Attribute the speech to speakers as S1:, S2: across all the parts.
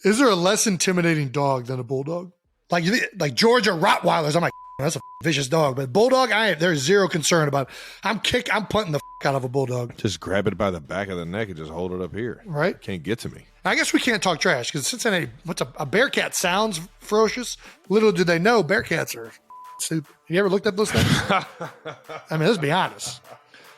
S1: Is there a less intimidating dog than a bulldog? Like Georgia Rottweilers, I'm like, that's a vicious dog. But bulldog, there's zero concern about it. I'm punting the out of a bulldog.
S2: Just grab it by the back of the neck and just hold it up here.
S1: Right?
S2: It can't get to me.
S1: I guess we can't talk trash because Cincinnati, a Bearcat sounds ferocious. Little do they know, Bearcats are stupid. You ever looked up those things? I mean, let's be honest.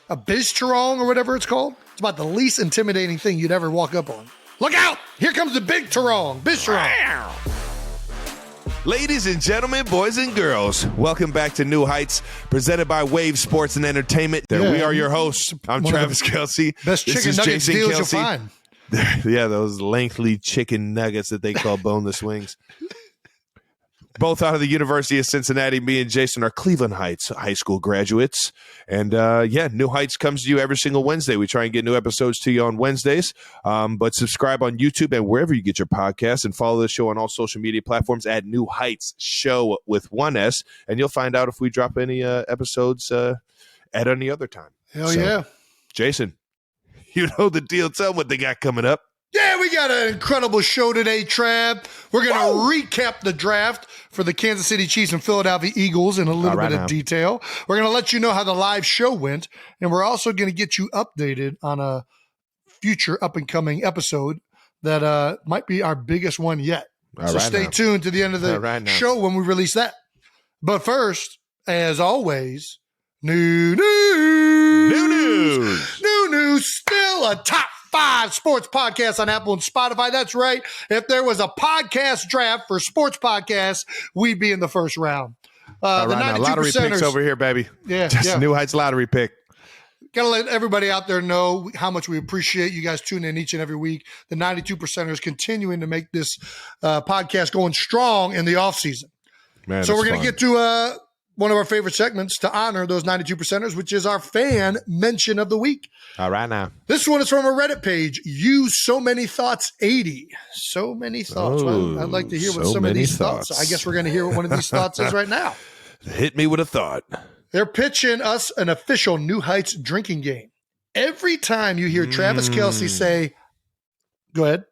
S1: A Bizturong or whatever it's called. It's about the least intimidating thing you'd ever walk up on. Look out! Here comes the big Turong, Bizturong.
S2: Ladies and gentlemen, boys and girls, welcome back to New Heights, presented by Wave Sports and Entertainment. We are your hosts. I'm Travis Kelce.
S1: Best chicken nuggets deals you'll find.
S2: Yeah, those lengthy chicken nuggets that they call boneless wings. Both out of the University of Cincinnati. Me and Jason are Cleveland Heights high school graduates. And New Heights comes to you every single Wednesday. We try and get new episodes to you on Wednesdays. But subscribe on YouTube and wherever you get your podcasts, and follow the show on all social media platforms at New Heights Show with one S. And you'll find out if we drop any episodes at any other time.
S1: Hell yeah.
S2: Jason, you know the deal. Tell them what they got coming up.
S1: Yeah, we got an incredible show today, Trav. We're going to recap the draft for the Kansas City Chiefs and Philadelphia Eagles in a little bit of detail. We're going to let you know how the live show went, and we're also going to get you updated on a future up-and-coming episode that might be our biggest one yet. So stay tuned to the end of the show when we release that. But first, as always, new news, still a top 5 sports podcasts on Apple and Spotify. That's right. If there was a podcast draft for sports podcasts, we'd be in the first round. The 92%ers,
S2: lottery picks over here, baby.
S1: Yeah,
S2: just New Heights lottery pick.
S1: Got to let everybody out there know how much we appreciate you guys tuning in each and every week. The 92%ers continuing to make this podcast going strong in the offseason.
S2: Man,
S1: so we're going to get to one of our favorite segments to honor those 92%ers, which is our fan mention of the week.
S2: All right now.
S1: This one is from a Reddit page. So many thoughts 80. So many thoughts. Well, I'd like to hear what some of these thoughts. I guess we're going to hear what one of these thoughts is right now.
S2: Hit me with a thought.
S1: They're pitching us an official New Heights drinking game. Every time you hear Travis Kelce say, go ahead.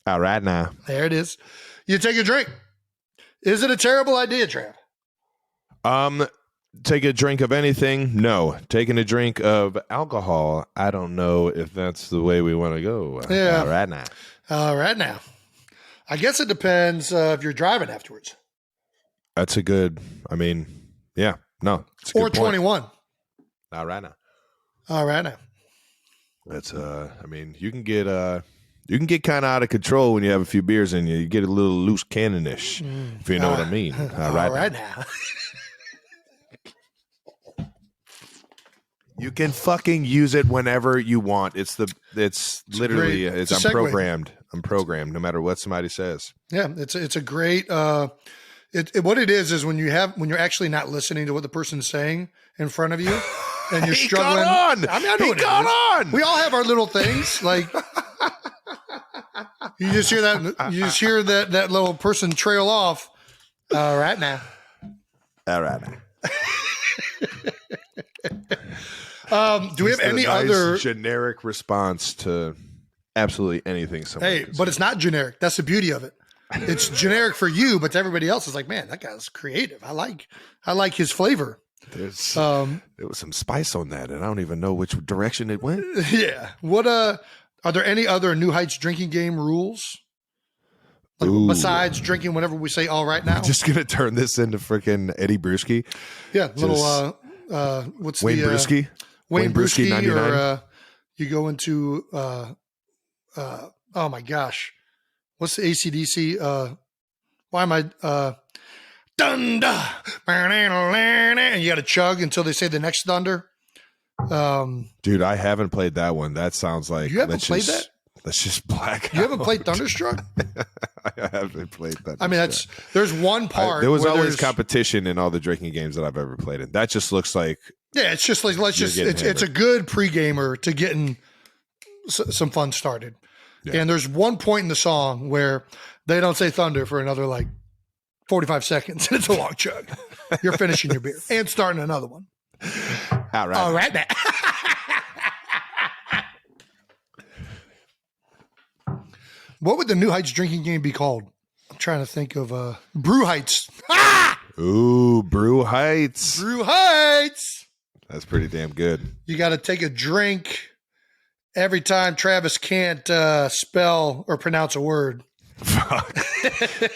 S2: All right now.
S1: There it is. You take a drink. Is it a terrible idea, Trav?
S2: Take a drink of anything? No. Taking a drink of alcohol, I don't know if that's the way we want to go.
S1: Yeah.
S2: All right now.
S1: All right now. I guess it depends if you're driving afterwards.
S2: That's a good, yeah. No. It's a
S1: or
S2: good point.
S1: 21.
S2: All right now.
S1: All right now.
S2: That's you can get kind of out of control when you have a few beers in you. You get a little loose cannonish, if you know what I mean. All right now. You can fucking use it whenever you want. I'm programmed. I'm programmed no matter what somebody says.
S1: Yeah, it's a great what it is when you're actually not listening to what the person's saying in front of you and you're struggling. We all have our little things. Like you just hear that little person trail off. All right now.
S2: All right now.
S1: Do we have any other
S2: generic response to absolutely anything?
S1: But it's not generic. That's the beauty of it. It's generic for you, but to everybody else, it's like, man, that guy's creative. I like his flavor.
S2: There was some spice on that, and I don't even know which direction it went.
S1: Yeah. What are there any other New Heights drinking game rules? Besides drinking whenever we say all right now?
S2: I'm just gonna turn this into freaking Eddie Brewski.
S1: Yeah, what's
S2: Wayne Brewski?
S1: Wayne Brewski
S2: 99.
S1: or you go into oh my gosh. What's the AC/DC? Why am I thunder? And you got to chug until they say the next thunder.
S2: Dude, I haven't played that one. That sounds like
S1: you haven't played that.
S2: That's just black.
S1: You haven't played Thunderstruck?
S2: I haven't played Thunderstruck.
S1: I mean, there's one part.
S2: There was always competition in all the drinking games that I've ever played in. That just looks like.
S1: Yeah, it's just like it's a good pre-gamer to getting some fun started. Yeah. And there's one point in the song where they don't say thunder for another 45 seconds, and it's a long chug. You're finishing your beer and starting another one.
S2: All right.
S1: All right. What would the New Heights drinking game be called? I'm trying to think of Brew Heights. Ah!
S2: Ooh, Brew Heights.
S1: Brew Heights.
S2: That's pretty damn good.
S1: You got to take a drink every time Travis can't spell or pronounce a word.
S2: Fuck.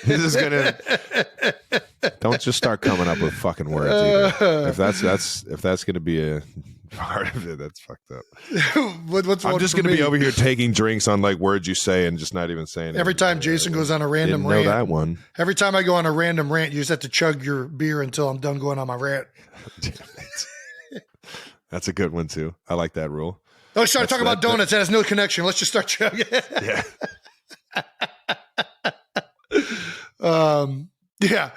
S2: This is gonna. Don't just start coming up with fucking words either. If that's gonna be a part of it, that's fucked up. I'm just gonna be over here taking drinks on like words you say and just not even saying it.
S1: Every time Jason goes on a random rant.
S2: Know that one.
S1: Every time I go on a random rant, you just have to chug your beer until I'm done going on my rant.
S3: That's a good one too. I like that rule.
S1: Oh, start talking about donuts. That has no connection. Let's just start chugging.
S3: Yeah.
S1: Yeah.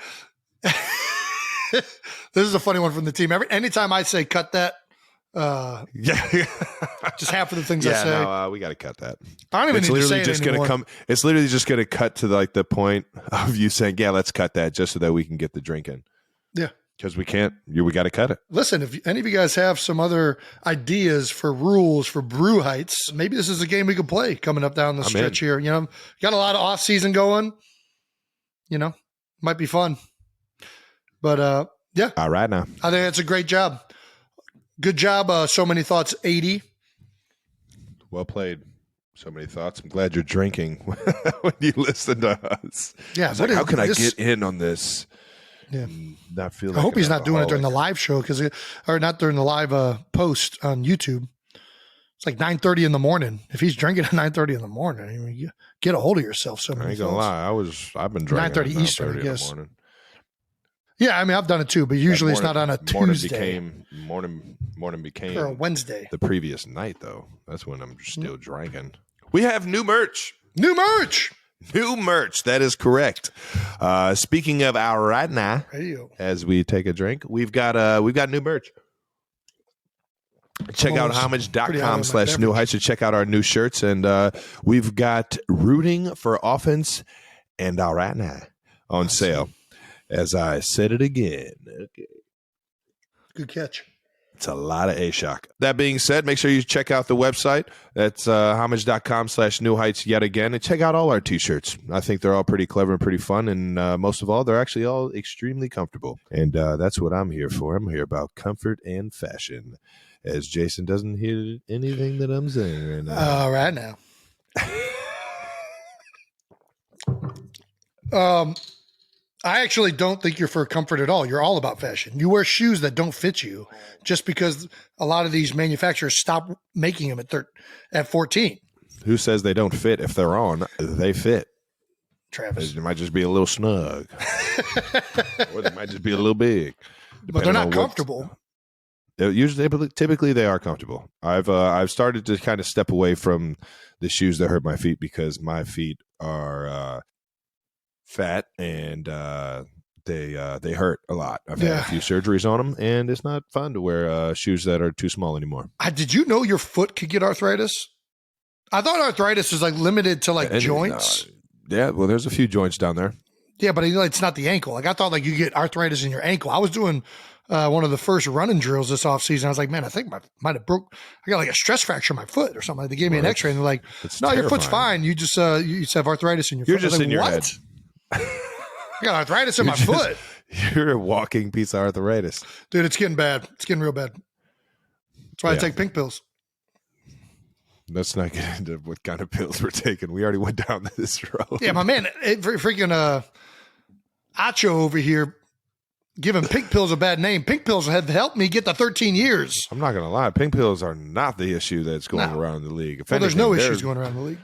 S1: This is a funny one from the team. Anytime I say cut that,
S3: Yeah.
S1: just half of the things I say.
S3: No, we got to cut that.
S1: I don't even need to say it anymore.
S3: It's literally just going to cut to like the point of you saying, "Yeah, let's cut that," just so that we can get the drink in.
S1: Yeah.
S3: Because we can't. We got to cut it.
S1: Listen, if any of you guys have some other ideas for rules for Brew Heights, maybe this is a game we could play coming up down the stretch here. You know, got a lot of off season going. You know, might be fun. But yeah.
S3: All right now.
S1: I think that's a great job. Good job. So Many Thoughts 80.
S3: Well played. So many thoughts. I'm glad you're drinking when you listen to us.
S1: Yeah.
S3: Like, how can I get in on this?
S1: Yeah.
S3: Not feel.
S1: I hope he's not doing it during the live show or not during the live post on YouTube. It's like 9:30 in the morning. If he's drinking at 9:30 in the morning, I mean, you get a hold of yourself. So
S3: I
S1: many
S3: ain't gonna
S1: thoughts.
S3: lie. I've been drinking
S1: 9:30 Eastern, I guess.
S3: in the morning.
S1: Yeah, I mean, I've done it too, but usually it's not on a Tuesday.
S3: Morning became
S1: or a Wednesday.
S3: The previous night, though. That's when I'm still drinking. We have new merch.
S1: New merch.
S3: New merch. That is correct. Speaking of our right now, as we take a drink, we've got new merch. Check out homage.com/new heights to check out our new shirts. And we've got Rooting for Offense and our right now on sale. As I said it again. Okay.
S1: Good catch.
S3: It's a lot of A-Shock. That being said, make sure you check out the website. That's homage.com/new heights yet again. And check out all our T-shirts. I think they're all pretty clever and pretty fun. And most of all, they're actually all extremely comfortable. And that's what I'm here for. I'm here about comfort and fashion. As Jason doesn't hear anything that I'm saying right now.
S1: All right now. I actually don't think you're for comfort at all. You're all about fashion. You wear shoes that don't fit you just because a lot of these manufacturers stop making them at 14.
S3: Who says they don't fit? If they're on, they fit.
S1: Travis.
S3: It might just be a little snug. Or they might just be a little big.
S1: But they're not comfortable.
S3: Typically they are comfortable. I've started to kind of step away from the shoes that hurt my feet because my feet are fat and they hurt a lot. I've had a few surgeries on them, and it's not fun to wear shoes that are too small anymore.
S1: Did you know your foot could get arthritis? I thought arthritis was like limited to like joints.
S3: Yeah, well, there's a few joints down there.
S1: Yeah, but it's not the ankle. Like I thought, like you get arthritis in your ankle. I was doing one of the first running drills this offseason. I was like, man, I think I might have broke. I got like a stress fracture in my foot or something. They gave me an X-ray, and they're like, no, your foot's fine. You just have arthritis in your foot.
S3: You're just in your head.
S1: I got arthritis in my foot.
S3: You're a walking piece of arthritis.
S1: Dude, it's getting bad. It's getting real bad. That's why I take pink pills.
S3: Let's not get into what kind of pills we're taking. We already went down this road.
S1: Yeah, my man, freaking Acho over here giving pink pills a bad name. Pink pills have helped me get to 13 years.
S3: I'm not going to lie. Pink pills are not the issue that's going around the league.
S1: Well, there's no issues going around the league.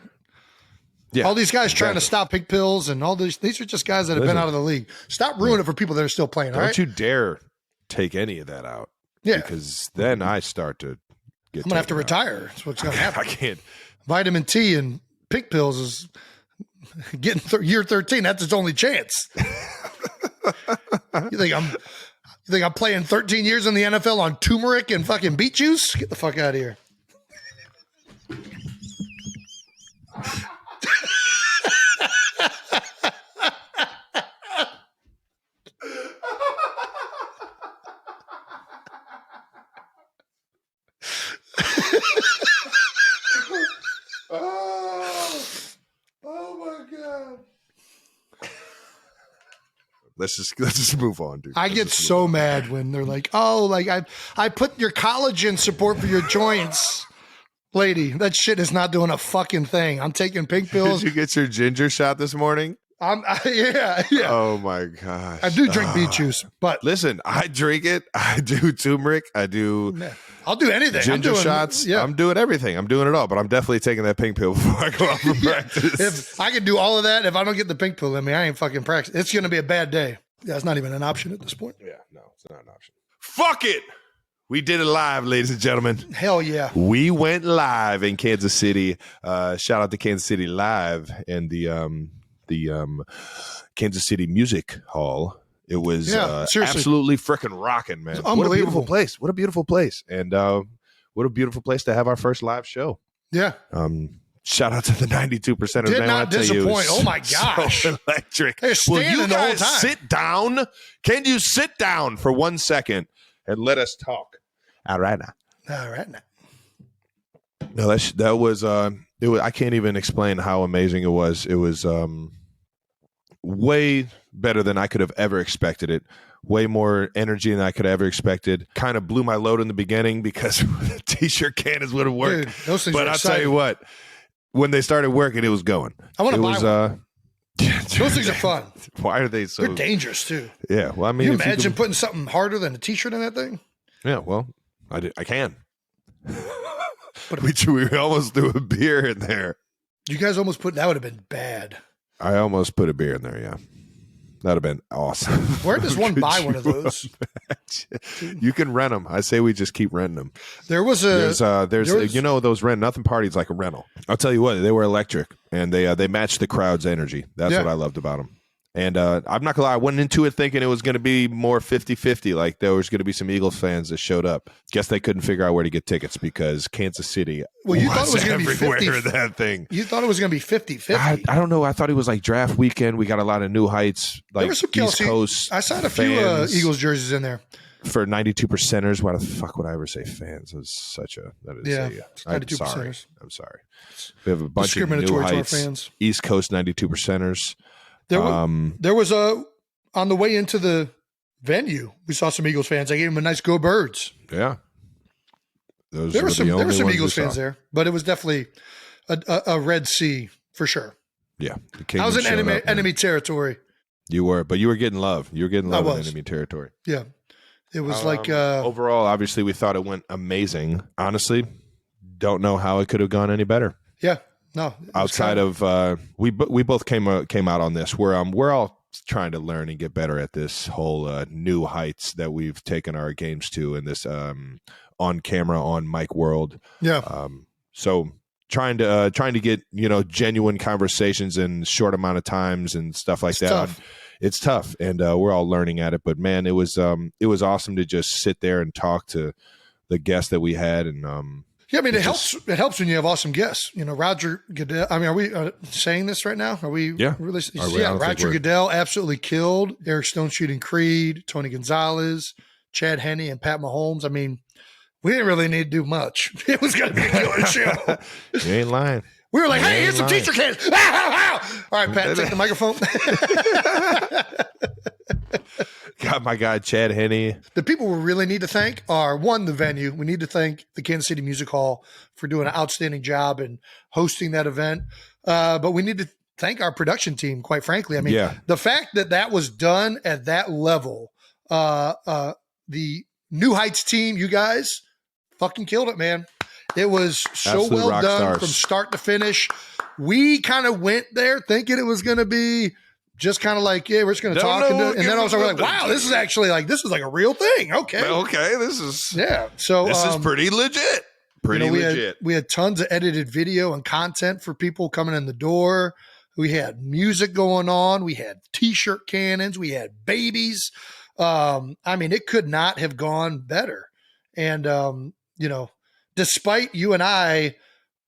S3: Yeah,
S1: all these guys trying to stop pink pills and all these are just guys that have been out of the league. Stop ruining it for people that are still playing.
S3: Don't you dare take any of that out.
S1: Yeah.
S3: Because then I start to get
S1: I'm going to have to retire. That's what's going to happen.
S3: I can't.
S1: Vitamin T and pink pills is getting year 13. That's its only chance. You think I'm playing 13 years in the NFL on turmeric and fucking beet juice? Get the fuck out of here.
S2: Let's just move on, dude.
S1: I get so mad when they're like, "Oh, like I put your collagen support for your joints." Lady, that shit is not doing a fucking thing. I'm taking pink pills.
S2: Did you get your ginger shot this morning?
S1: Yeah.
S2: Oh my gosh.
S1: I do drink beet juice, but
S2: listen, I drink it. I do turmeric. I do.
S1: I'll do anything.
S2: Ginger shots. Yeah. I'm doing everything. I'm doing it all. But I'm definitely taking that pink pill before I go out for practice.
S1: If I can do all of that, if I don't get the pink pill in me, I ain't fucking practicing. It's going to be a bad day. Yeah, it's not even an option at this point.
S2: Yeah, no, it's not an option. Fuck it. We did it live, ladies and gentlemen.
S1: Hell yeah.
S2: We went live in Kansas City. Shout out to Kansas City Live and the Kansas City Music Hall. It was absolutely freaking rocking, man.
S1: Unbelievable.
S2: What a beautiful place. What a beautiful place. And what a beautiful place to have our first live show.
S1: Yeah.
S2: Shout out to the 92%ers.
S1: Did
S2: man,
S1: not disappoint. Oh my gosh.
S2: So electric.
S1: They're
S2: Will
S1: standing
S2: you
S1: the whole
S2: guys
S1: time.
S2: sit down? Can you sit down for 1 second and let us talk? All right now. No, that was it was, I can't even explain how amazing it was. It was way better than I could have ever expected it. Way more energy than I could have ever expected. Kind of blew my load in the beginning because the t-shirt cannons would have worked.
S1: Dude, those things
S2: but
S1: are
S2: I'll tell you what, when they started working, it was going.
S1: I want to buy one. Those things are fun.
S2: Why are they so?
S1: They're dangerous too.
S2: Yeah, well, I mean,
S1: Can you imagine putting something harder than a t-shirt in that thing?
S2: Yeah, well, I can. But we almost threw a beer in there.
S1: You guys almost put that would have been bad.
S2: I almost put a beer in there. Yeah, that'd have been awesome.
S1: Where does one buy one of those?
S2: You can rent them. I say we just keep renting them.
S1: There's
S2: you know, those rent nothing parties like a rental. I'll tell you what, they were electric and they matched the crowd's energy. That's what I loved about them. And I'm not gonna lie, I went into it thinking it was going to be more 50-50, like there was going to be some Eagles fans that showed up. Guess they couldn't figure out where to get tickets because Kansas City
S1: you thought it was going to be
S2: everywhere. That thing.
S1: You thought it was going to be 50-50.
S2: I don't know. I thought it was like draft weekend. We got a lot of New Heights, like
S1: there was some
S2: East
S1: Kelce.
S2: Coast.
S1: I saw a few Eagles jerseys in there.
S2: For 92%ers, why the fuck would I ever say fans? That is such a I'm
S1: 92%ers.
S2: I'm sorry. We have a bunch of New Heights fans. East Coast 92%ers. There
S1: was on the way into the venue, we saw some Eagles fans. I gave them a nice "Go Birds."
S2: Yeah,
S1: there were some Eagles fans there, but it was definitely a Red Sea for sure.
S2: Yeah,
S1: I was in enemy territory.
S2: You were, but you were getting love. You were getting love in enemy territory.
S1: Yeah, it was
S2: overall. Obviously, we thought it went amazing. Honestly, don't know how it could have gone any better.
S1: Yeah. No,
S2: outside of we both came out on this. We're all trying to learn and get better at this whole new heights that we've taken our games to in this on camera, on mic world.
S1: Yeah.
S2: So trying to get genuine conversations in short amount of times and stuff like that.
S1: Tough.
S2: It's tough, and we're all learning at it. But man, it was awesome to just sit there and talk to the guests that we had and.
S1: Yeah, I mean, it helps. It helps when you have awesome guests. Roger Goodell. I mean, are we saying this right now? Are we?
S2: Yeah.
S1: Really? Roger Goodell absolutely killed. Eric Stone shooting Creed, Tony Gonzalez, Chad Henne, and Pat Mahomes. I mean, we didn't really need to do much. It was going to be a killer show.
S2: You ain't lying.
S1: We were like, hey, here's some teacher cans. All right, Pat, take the microphone.
S2: Got my guy, Chad Henne.
S1: The people we really need to thank are, one, the venue. We need to thank the Kansas City Music Hall for doing an outstanding job in hosting that event. But we need to thank our production team, quite frankly. I mean, the fact that was done at that level, the New Heights team, you guys fucking killed it, man. It was so
S2: Absolute
S1: well done
S2: stars.
S1: from start to finish. We kind of went there thinking it was going to be just kind of like, yeah, we're just going to talk. And then also we're like, wow, this is actually this is like a real thing. Okay.
S2: This is.
S1: Yeah. So
S2: this is pretty legit.
S1: We had tons of edited video and content for people coming in the door. We had music going on. We had t-shirt cannons. We had babies. I mean, it could not have gone better. And, despite you and I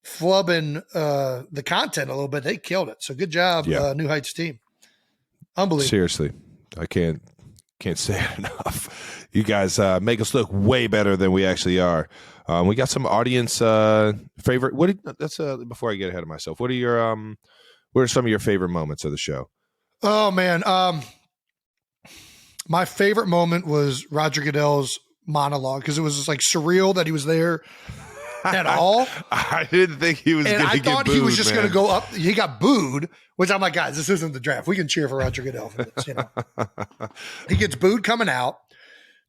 S1: flubbing the content a little bit, they killed it. So good job, New Heights team. Unbelievable.
S2: Seriously, I can't say it enough. You guys make us look way better than we actually are. We got some audience favorite. Before I get ahead of myself, what are some of your favorite moments of the show?
S1: Oh man, My favorite moment was Roger Goodell's monologue because it was just like surreal that he was there at all.
S2: I didn't think he was going to get booed.
S1: And I thought he was just going to go up. He got booed, which I'm like, guys, this isn't the draft. We can cheer for Roger Goodell for this. He gets booed coming out,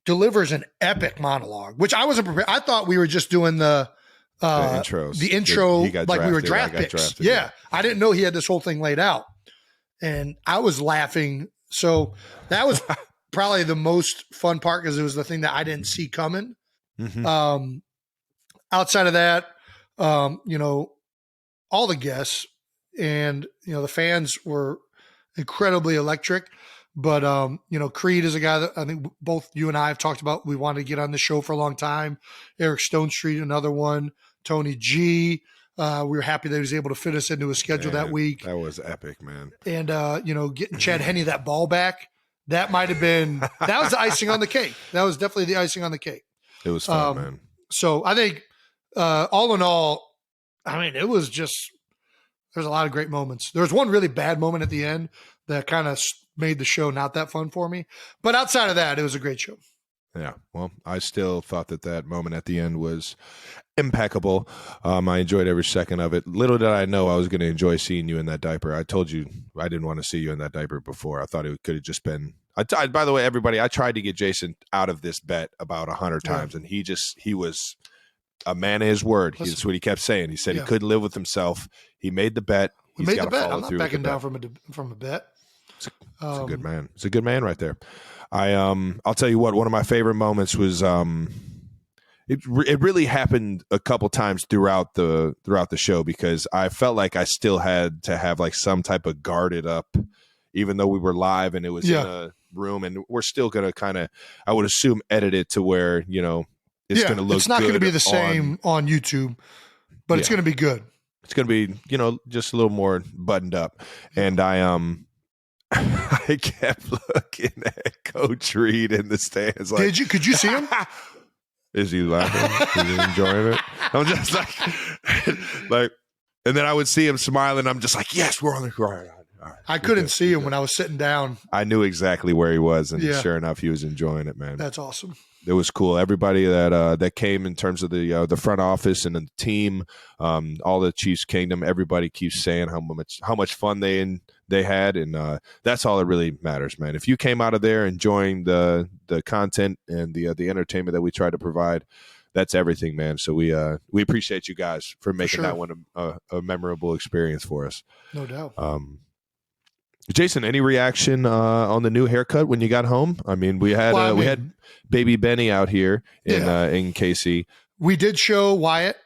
S1: delivers an epic monologue, which I wasn't prepared. I thought we were just doing the intros, the intro, like we were draft picks. Yeah, I didn't know he had this whole thing laid out, and I was laughing. So that was probably the most fun part because it was the thing that I didn't see coming. Mm-hmm. Outside of that, all the guests and, the fans were incredibly electric. But, Creed is a guy that I think both you and I have talked about. We wanted to get on the show for a long time. Eric Stone Street, another one. Tony G. We were happy that he was able to fit us into his schedule that week.
S2: That was epic, man.
S1: And, getting Chad Henne that ball back, that might have been – that was the icing on the cake. That was definitely the icing on the cake.
S2: It was fun, man.
S1: So I think all in all, I mean, it was just – there's a lot of great moments. There was one really bad moment at the end that kind of made the show not that fun for me. But outside of that, it was a great show.
S2: Yeah. Well, I still thought that moment at the end was impeccable. I enjoyed every second of it. Little did I know I was going to enjoy seeing you in that diaper. I told you I didn't want to see you in that diaper before. I thought it could have just been by the way, everybody, I tried to get Jason out of this bet about 100 times, and he was a man of his word. That's what he kept saying. He said he couldn't live with himself. He made the bet.
S1: He made the bet. I'm not backing down from a bet.
S2: It's a good man. It's a good man right there. I'll tell you what. One of my favorite moments was it really happened a couple times throughout the show because I felt like I still had to have like some type of guarded up, even though we were live and it was in a room, and we're still gonna kind of, I would assume, edit it to where it's going to look. It's not
S1: going to be the same on YouTube, but it's going to be good.
S2: It's going to be just a little more buttoned up, and I kept looking at Coach Reed in the stands. Like,
S1: Could you see him?
S2: Is he laughing? Is he enjoying it? I'm just like, and then I would see him smiling. I'm just like, yes, we're on the right. All right,
S1: I couldn't see him when I was sitting down.
S2: I knew exactly where he was, and sure enough, he was enjoying it, man.
S1: That's awesome.
S2: It was cool. Everybody that came in terms of the front office and the team, all the Chiefs Kingdom, everybody keeps saying how much fun they had, and that's all that really matters, man. If you came out of there enjoying the content and the entertainment that we try to provide, that's everything, man. So we appreciate you guys for making that one a memorable experience for us.
S1: No doubt.
S2: Jason, any reaction on the new haircut when you got home? I mean, we had baby Benny out here in KC.
S1: We did show Wyatt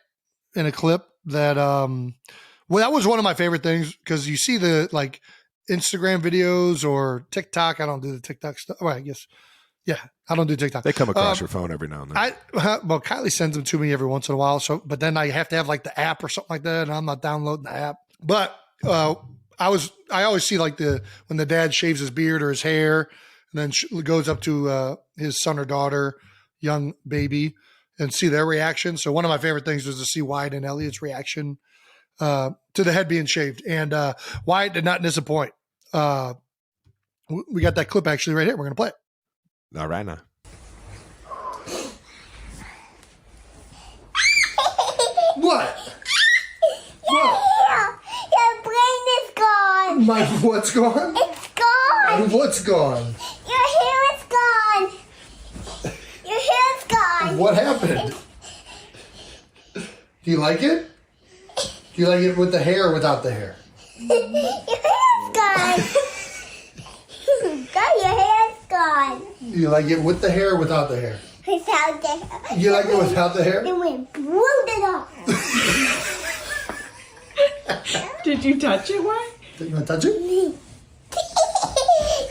S1: in a clip that that was one of my favorite things because you see the like Instagram videos or TikTok. I don't do the TikTok stuff. Well, I guess I don't do TikTok.
S2: They come across your phone every now and then.
S1: Kylie sends them to me every once in a while. So, but then I have to have like the app or something like that, and I'm not downloading the app. But I always see like when the dad shaves his beard or his hair and then goes up to his son or daughter, young baby, and see their reaction. So one of my favorite things was to see Wyatt and Elliot's reaction to the head being shaved. And Wyatt did not disappoint. We got that clip actually right here. We're going to play it.
S2: All right now.
S1: What? What?
S4: Your brain is gone.
S1: My what's gone?
S4: It's gone.
S1: What's gone?
S4: Your hair is gone. Your hair is gone.
S1: What happened? Do you like it? Do you like it with the hair or without the hair?
S4: Your hair is gone. Your hair is gone.
S1: Do you like it with the hair or without the hair?
S4: Without the hair.
S1: You like it without the hair?
S4: It went blowed it off.
S5: Did you touch it, Why?
S1: You want to touch it?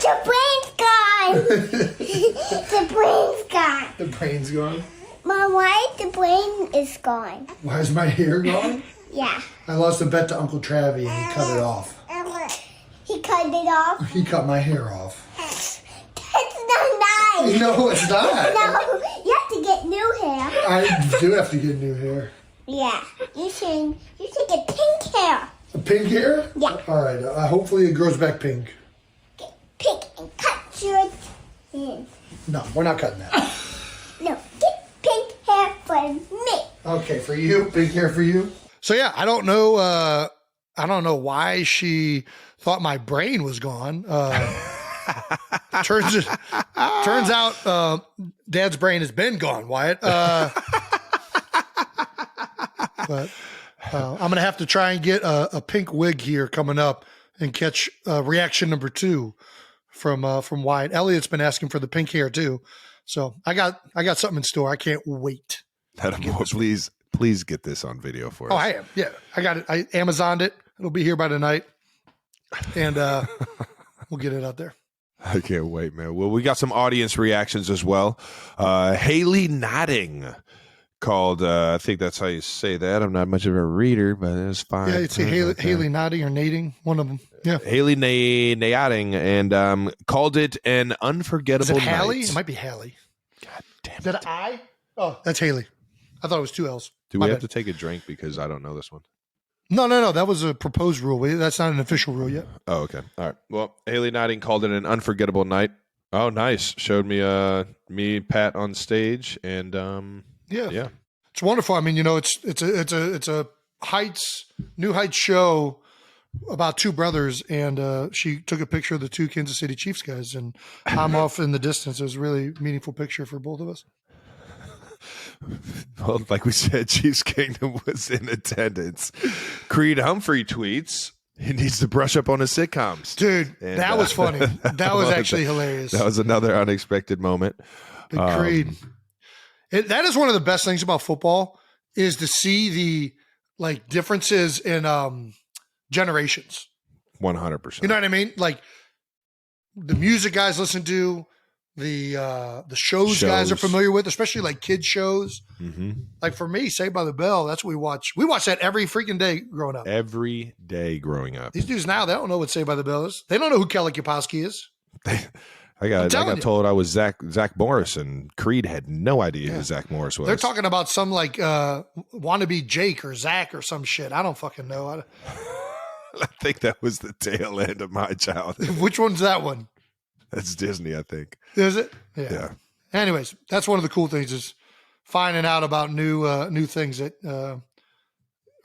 S4: Your brain's gone. The brain's gone.
S1: The brain's gone.
S4: Mom, why the brain is gone?
S1: Why is my hair gone?
S4: Yeah.
S1: I lost a bet to Uncle Travie and he cut it off.
S4: He cut it off?
S1: He cut my hair off.
S4: That's not nice.
S1: No, it's not.
S4: No, you have to get new hair.
S1: I do have to get new hair.
S4: Yeah, you should get pink hair.
S1: A pink hair?
S4: Yeah.
S1: All right. Hopefully it grows back pink.
S4: Get pink and cut yours
S1: No, we're not cutting that.
S4: No, get pink hair for me.
S1: Okay, for you, pink hair for you. So yeah, I don't know. I don't know why she thought my brain was gone. Turns out, Dad's brain has been gone, Wyatt. But I'm gonna have to try and get a pink wig here coming up and catch reaction number 2 from Wyatt. Elliot's been asking for the pink hair too, so I got something in store. I can't wait.
S2: Please get this on video for us.
S1: Oh, I am. Yeah, I got it. I Amazoned it. It'll be here by tonight, and we'll get it out there.
S2: I can't wait, man. Well, we got some audience reactions as well. Haley Nodding called, I think that's how you say that. I'm not much of a reader, but it's fine.
S1: Yeah, it's Haley Nodding or Nading, one of them. Yeah.
S2: Haley Nodding, and called it an unforgettable
S1: Is it Hallie?
S2: night.
S1: It might be Hallie.
S2: God damn it.
S1: Is that an I? Oh, that's Haley. I thought it was 2 L's.
S2: Do
S1: My
S2: we have
S1: bad.
S2: to take a drink because I don't know this one?
S1: No. That was a proposed rule. That's not an official rule yet.
S2: Oh, okay. All right. Well, Haley Nodding called it an unforgettable night. Oh, nice. Showed me Pat on stage, and
S1: Yeah. It's wonderful. I mean, it's a New Heights show about 2 brothers, and she took a picture of the 2 Kansas City Chiefs guys, and I'm off in the distance. It was a really meaningful picture for both of us.
S2: Well, like we said, Chiefs Kingdom was in attendance. Creed Humphrey tweets, he needs to brush up on his sitcoms.
S1: Dude,
S2: And,
S1: that was funny. That was actually hilarious.
S2: That was another unexpected moment.
S1: Big Creed. That is one of the best things about football is to see the differences in generations.
S2: 100%.
S1: You know what I mean? Like the music guys listen to, the shows guys are familiar with, especially like kids shows.
S2: Mm-hmm.
S1: Like for me, Saved by the Bell, that's what we watch. We watch that every freaking day growing up.
S2: Every day growing up.
S1: These dudes now, they don't know what Saved by the Bell is. They don't know who Kelly Kapowski is.
S2: I got
S1: telling you.
S2: told I was Zach Morris, and Creed had no idea who Zach Morris was.
S1: They're talking about some wannabe Jake or Zach or some shit. I don't fucking know.
S2: I think that was the tail end of my childhood.
S1: Which one's that one?
S2: That's Disney, I think.
S1: Is it?
S2: Yeah.
S1: Anyways, that's one of the cool things is finding out about new things that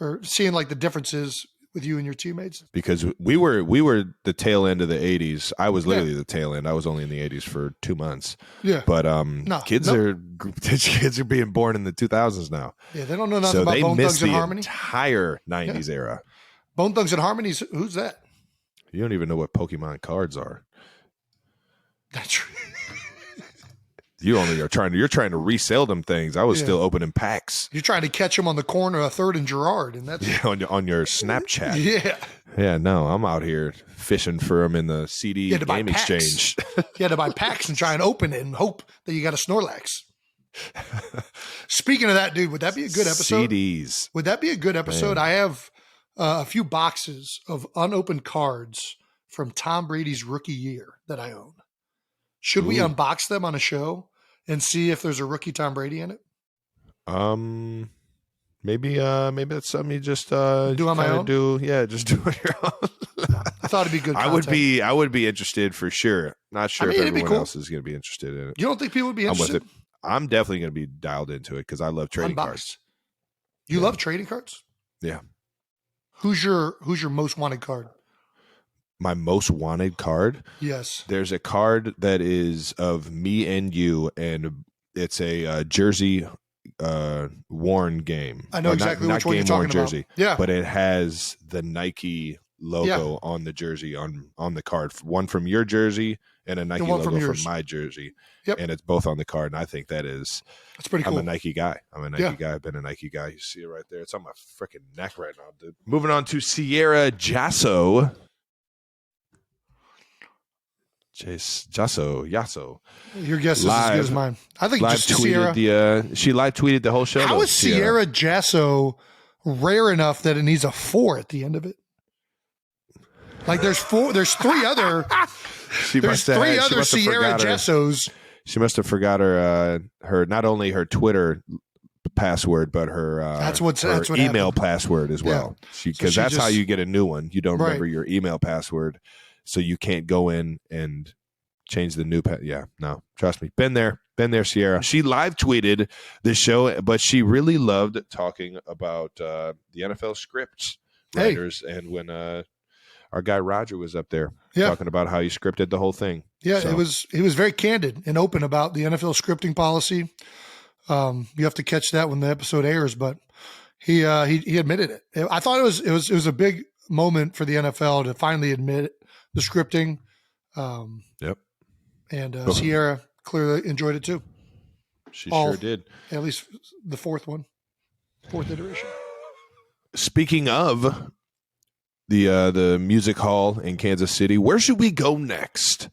S1: or seeing like the differences with you and your teammates.
S2: Because we were the tail end of the 80s. I was literally the tail end. I was only in the 80s for 2 months.
S1: Yeah.
S2: But kids are being born in the 2000s now.
S1: Yeah, they don't know nothing about Bone Thugs and Harmony.
S2: Entire 90s era.
S1: Bone Thugs and Harmonies, who's that?
S2: You don't even know what Pokemon cards are.
S1: That's true.
S2: You're trying to resell them things. I was still opening packs.
S1: You're trying to catch them on the corner of 3rd and Girard, and that's
S2: on your Snapchat.
S1: Yeah.
S2: Yeah, no, I'm out here fishing for them in the CD game exchange.
S1: You had to buy packs and try and open it and hope that you got a Snorlax. Speaking of that, dude, would that be a good episode?
S2: CDs.
S1: Would that be a good episode?
S2: Man.
S1: I have a few boxes of unopened cards from Tom Brady's rookie year that I own. Should we unbox them on a show and see if there's a rookie Tom Brady in it?
S2: Maybe that's something you just
S1: do on my own.
S2: Just do on your own.
S1: I thought it'd be good.
S2: I would be interested for sure. Not sure if everyone else is going to be interested in it.
S1: You don't think people would be interested?
S2: I'm with it. I'm definitely going to be dialed into it because I love trading cards.
S1: You love trading cards?
S2: Yeah.
S1: Who's your most wanted card?
S2: My most wanted card?
S1: Yes.
S2: There's a card that is of me and you, and it's a jersey worn game.
S1: I know exactly which one you're talking
S2: jersey,
S1: about. Yeah.
S2: But it has the Nike logo on the jersey on the card. One from your jersey and a Nike logo from my jersey.
S1: Yep.
S2: And it's both on the card. And I think that's
S1: pretty cool.
S2: I'm a Nike guy. I've been a Nike guy. You see it right there. It's on my freaking neck right now, dude. Moving on to Sierra Jasso. Yasso.
S1: Your guess is as good as mine. I think just Sierra.
S2: She live tweeted the whole show.
S1: How is Sierra Jasso rare enough that it needs a 4 at the end of it? Like there's 3 other. There's 3 other Sierra Jassos.
S2: She must have forgot her not only her Twitter password, but her
S1: that's what
S2: email
S1: happened.
S2: Password as well. Because that's how you get a new one. You don't remember your email password. So you can't go in and change the new pet. Yeah, no, trust me. Been there, Sierra. She live tweeted this show, but she really loved talking about the NFL scripts writers and when our guy Roger was up there talking about how he scripted the whole thing.
S1: Yeah, he was very candid and open about the NFL scripting policy. You have to catch that when the episode airs, but he admitted it. I thought it was a big moment for the NFL to finally admit the scripting.
S2: Yep.
S1: And Sierra clearly enjoyed it too.
S2: She sure did.
S1: At least the fourth iteration.
S2: Speaking of the music hall in Kansas City, where should we go next?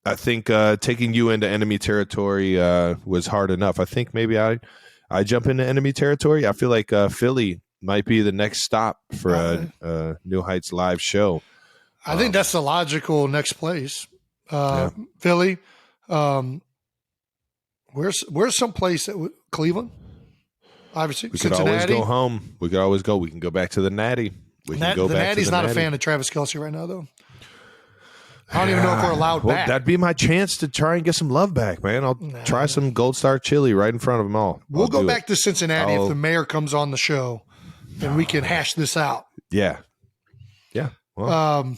S2: I think taking you into enemy territory was hard enough. I think maybe I jump into enemy territory. I feel like Philly might be the next stop for a New Heights live show.
S1: I think that's the logical next place. Philly. Where's some place that Cleveland? Obviously,
S2: we
S1: Cincinnati.
S2: could always go home. We could always go. We can go back to the Natty. We can go
S1: the
S2: back
S1: Natty's
S2: to the
S1: not
S2: Natty.
S1: a fan of Travis Kelce right now, though. I don't even know if we're allowed back.
S2: That'd be my chance to try and get some love back, man. I'll try some Gold Star chili right in front of them all.
S1: We'll go back to Cincinnati if the mayor comes on the show, and we can hash this out.
S2: Yeah. Well,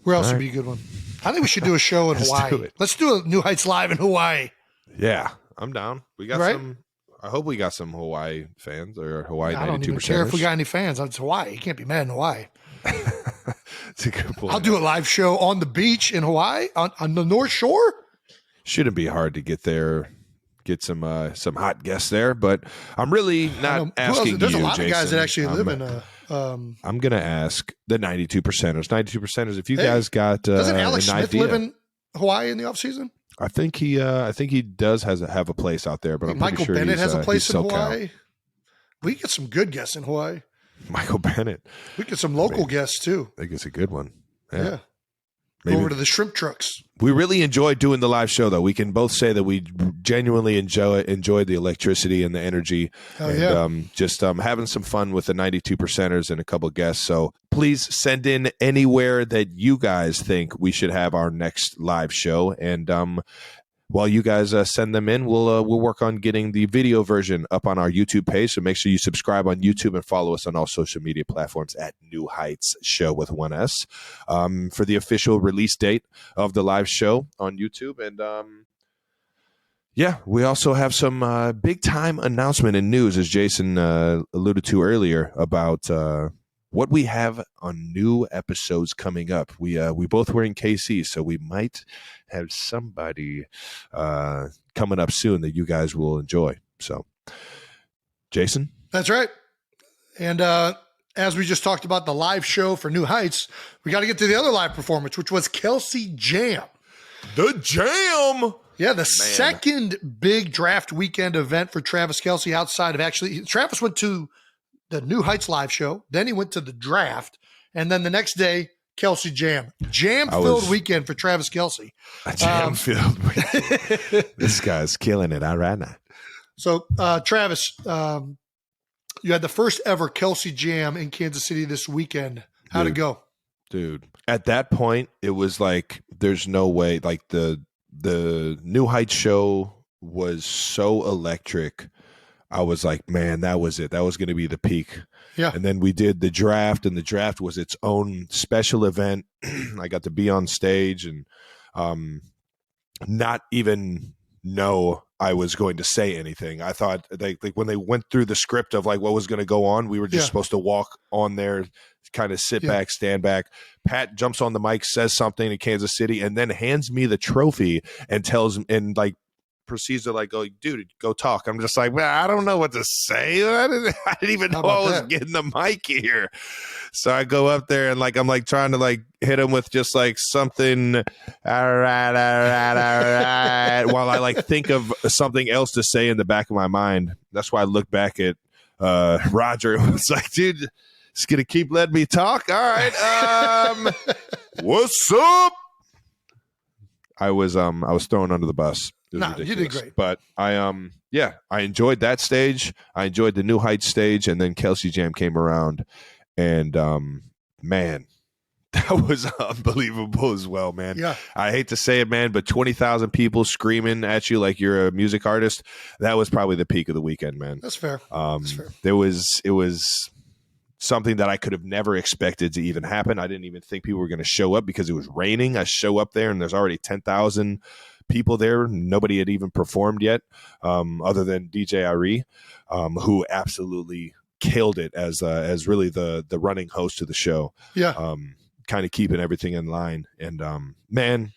S1: where else would be a good one? I think we should do a show in Hawaii. Let's do a New Heights Live in Hawaii.
S2: Yeah, I'm down. We got some. I hope we got some Hawaii fans or Hawaii 92%.
S1: I don't even care if we got any fans. It's Hawaii. You can't be mad in Hawaii.
S2: It's a good point.
S1: I'll do a live show on the beach in Hawaii on the North Shore.
S2: Shouldn't be hard to get there. Get some hot guests there, but I'm really not asking.
S1: There's
S2: you,
S1: a lot
S2: Jason.
S1: of guys that actually live in.
S2: I'm gonna ask the 92%ers. 92%ers. If you guys got
S1: doesn't Alex Smith
S2: idea,
S1: live in Hawaii in the off season?
S2: I think he does have a place out there, but I'm
S1: Michael
S2: pretty sure
S1: Bennett has a place in
S2: SoCal.
S1: Hawaii. We get some good guests in Hawaii.
S2: Michael Bennett.
S1: We get some local guests too.
S2: I think it's a good one. Yeah.
S1: Go over to the shrimp trucks.
S2: We really enjoyed doing the live show, though. We can both say that we genuinely enjoyed the electricity and the energy, just having some fun with the 92%ers and a couple guests. So please send in anywhere that you guys think we should have our next live show, and while you guys send them in, we'll work on getting the video version up on our YouTube page. So make sure you subscribe on YouTube and follow us on all social media platforms at New Heights Show with 1S for the official release date of the live show on YouTube. And we also have some big time announcement and news, as Jason alluded to earlier, about what we have on new episodes coming up. We both were in KC, so we might have somebody coming up soon that you guys will enjoy. So, Jason?
S1: That's right. And as we just talked about the live show for New Heights, we got to get to the other live performance, which was Kelce Jam.
S2: The Jam!
S1: Yeah, the second big draft weekend event for Travis Kelce outside of Travis went to the New Heights live show, then he went to the draft, and then the next day, Kelce Jam. Jam-filled weekend for Travis Kelce.
S2: A jam-filled weekend. This guy's killing it right now.
S1: So, Travis, you had the first ever Kelce Jam in Kansas City this weekend. How'd it go?
S2: Dude, at that point, it was like, there's no way. Like, the New Heights show was so electric. I was like, man, that was it. That was going to be the peak.
S1: Yeah.
S2: And then we did the draft, and the draft was its own special event. I got to be on stage and not even know I was going to say anything. I thought like when they went through the script of like what was going to go on, we were just supposed to walk on there, kind of sit back, stand back. Pat jumps on the mic, says something in Kansas City, and then hands me the trophy and tells and like proceeds to like go, dude, go talk. I'm just like, well, I don't know what to say. I didn't even know I was getting the mic here. So I go up there and like I'm like trying to like hit him with just like something, all right, while I like think of something else to say in the back of my mind. That's why I look back at Roger and was like, dude, it's gonna keep letting me talk. All right, what's up? I was thrown under the bus.
S1: You did great.
S2: But I enjoyed that stage. I enjoyed the New Heights stage, and then Kelce Jam came around, and man, That was unbelievable as well, man.
S1: Yeah.
S2: I hate to say it, man, but 20,000 people screaming at you like you're a music artist, that was probably the peak of the weekend, man.
S1: That's fair.
S2: Um,
S1: That's fair.
S2: It was something that I could have never expected to even happen. I didn't even think people were going to show up because it was raining. I show up there and there's already 10,000 people there. Nobody had even performed yet, other than DJ Ari, who absolutely killed it as really the running host of the show.
S1: Yeah.
S2: Kind of keeping everything in line. And man,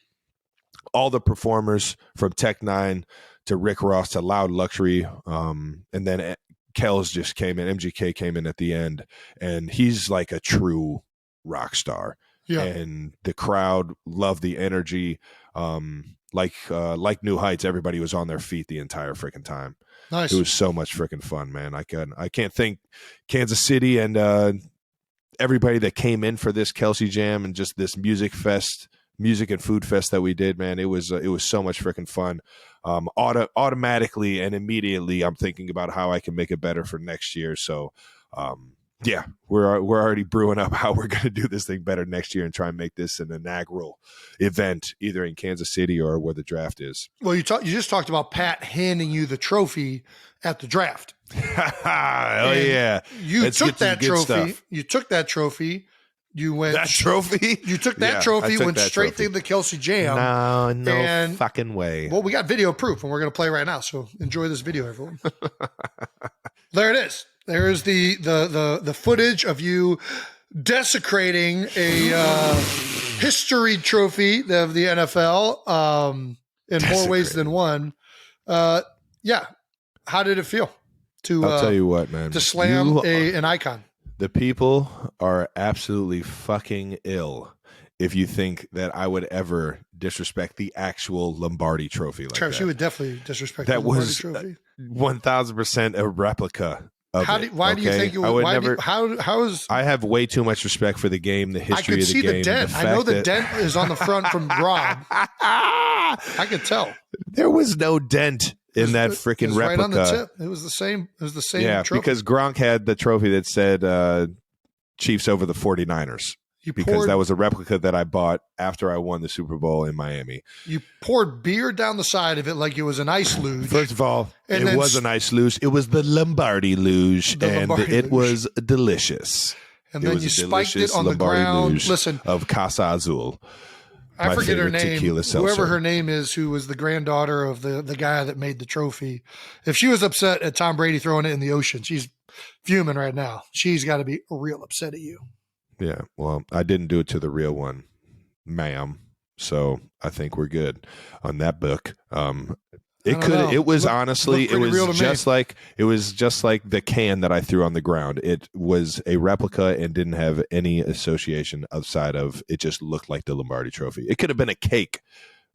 S2: all the performers from Tech Nine to Rick Ross to Loud Luxury, and then Kells just came in. MGK came in at the end, and he's like a true rock star.
S1: Yeah.
S2: And the crowd loved the energy. Like New Heights, everybody was on their feet the entire freaking time.
S1: Nice.
S2: It was so much freaking fun, man. I can't thank Kansas City and everybody that came in for this Kelce Jam and just this music and food fest that we did, man. It was so much freaking fun. Automatically and immediately, I'm thinking about how I can make it better for next year. So, yeah, we're already brewing up how we're going to do this thing better next year and try and make this an inaugural event, either in Kansas City or where the draft is.
S1: Well, you just talked about Pat handing you the trophy at the draft.
S2: Yeah,
S1: You took that trophy. You took that trophy. You went
S2: that trophy.
S1: You took that
S2: Yeah,
S1: trophy.
S2: I took
S1: Went
S2: that
S1: straight
S2: trophy.
S1: to the Kelce Jam.
S2: No
S1: And-
S2: fucking way.
S1: Well, we got video proof, and we're going to play right now. So enjoy this video, everyone. There it is. There is the footage of you desecrating a history trophy of the NFL in more ways than one. Yeah. How did it feel
S2: I'll tell you what, man.
S1: to slam an icon?
S2: The people are absolutely fucking ill if you think that I would ever disrespect the actual Lombardi trophy like
S1: Travis,
S2: that.
S1: you would definitely disrespect
S2: That
S1: the Lombardi
S2: was
S1: trophy.
S2: 1,000% a replica of
S1: Why do you think it would? How is?
S2: I have way too much respect for the game, the
S1: I
S2: history
S1: could
S2: of the
S1: see
S2: game.
S1: the dent. I know the dent is on the front from Rob. I could tell.
S2: There was no dent in that freaking
S1: It was
S2: replica.
S1: right on the tip. It was the same. It was the same.
S2: Yeah,
S1: trophy.
S2: because Gronk had the trophy that said Chiefs over the 49ers. Because that was a replica that I bought after I won the Super Bowl in Miami.
S1: You poured beer down the side of it like it was an ice luge.
S2: First of all,
S1: And
S2: it was a nice luge. It was the Lombardi luge, and it was delicious.
S1: And
S2: It
S1: then
S2: was
S1: you
S2: a
S1: spiked it
S2: delicious
S1: on the
S2: Lombardi
S1: ground.
S2: luge
S1: Listen,
S2: of Casa Azul.
S1: I
S2: my
S1: forget her
S2: favorite
S1: name.
S2: tequila seltzer.
S1: Whoever her name is, who was the granddaughter of the guy that made the trophy. If she was upset at Tom Brady throwing it in the ocean, she's fuming right now. She's got to be real upset at you.
S2: Yeah, well, I didn't do it to the real one, ma'am. So I think we're good on that book. It could.
S1: know.
S2: It was
S1: Looked
S2: honestly. It
S1: pretty real to
S2: was
S1: me.
S2: just like the can that I threw on the ground. It was a replica and didn't have any association outside of. It just looked like the Lombardi Trophy. It could have been a cake,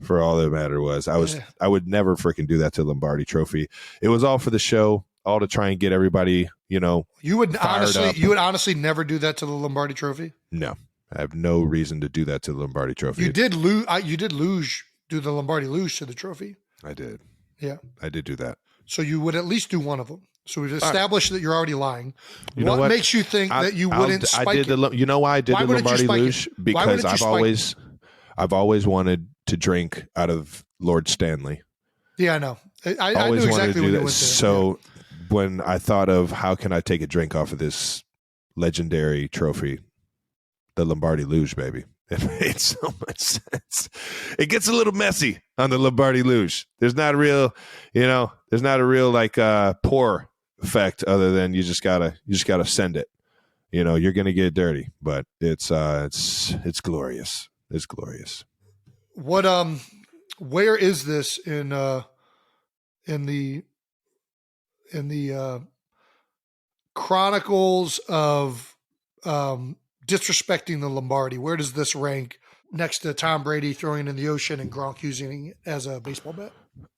S2: for all that matter was. I would never freaking do that to the Lombardi Trophy. It was all for the show, all to try and get everybody.
S1: You would
S2: fired up.
S1: honestly never do that to the Lombardi Trophy.
S2: No, I have no reason to do that to the Lombardi Trophy.
S1: You did lose. You did luge. Do the Lombardi luge to the trophy?
S2: I did.
S1: Yeah.
S2: I did do that.
S1: So you would at least do one of them. So we've established that you're already lying.
S2: You know what?
S1: Makes you think that you wouldn't spike
S2: I did
S1: it?
S2: You know why I did
S1: Why
S2: the
S1: wouldn't you
S2: Lombardi
S1: spike it?
S2: luge?
S1: Why wouldn't
S2: Because
S1: you spike
S2: I've always wanted to drink out of Lord Stanley.
S1: Yeah, I know. I
S2: Always
S1: knew
S2: wanted
S1: exactly
S2: to
S1: when
S2: do
S1: you
S2: that.
S1: went there.
S2: So when I thought of how can I take a drink off of this legendary trophy, the Lombardi luge, baby. It made so much sense. It gets a little messy on the Lombardi luge. There's not a real, like pour effect other than you just gotta send it. You're gonna get dirty, but it's glorious. It's glorious.
S1: What where is this in the chronicles of disrespecting the Lombardi? Where does this rank next to Tom Brady throwing it in the ocean and Gronk using it as a baseball bat?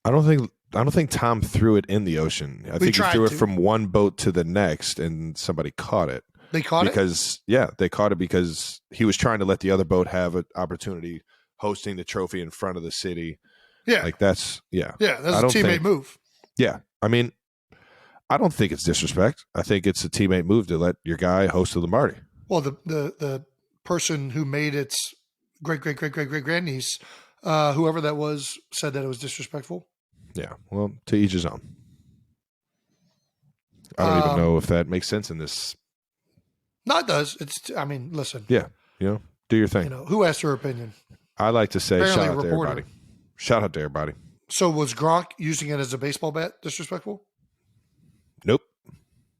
S2: I don't think Tom threw it in the ocean. I think he threw it from one boat to the next, and somebody caught it.
S1: They caught it?
S2: They caught it because he was trying to let the other boat have an opportunity hosting the trophy in front of the city.
S1: Yeah.
S2: Like that's
S1: Yeah, that's a teammate move.
S2: Yeah. I mean, I don't think it's disrespect. I think it's a teammate move to let your guy host the Lombardi.
S1: Well, the person who made its great-great-great-great-great-grandniece, whoever that was, said that it was disrespectful.
S2: Yeah, well, to each his own. I don't even know if that makes sense in this.
S1: No, it does. Listen.
S2: Yeah, do your thing.
S1: Who asked her opinion?
S2: I like to say
S1: Apparently
S2: shout out to everybody. Shout out to everybody.
S1: So was Gronk using it as a baseball bat disrespectful?
S2: Nope.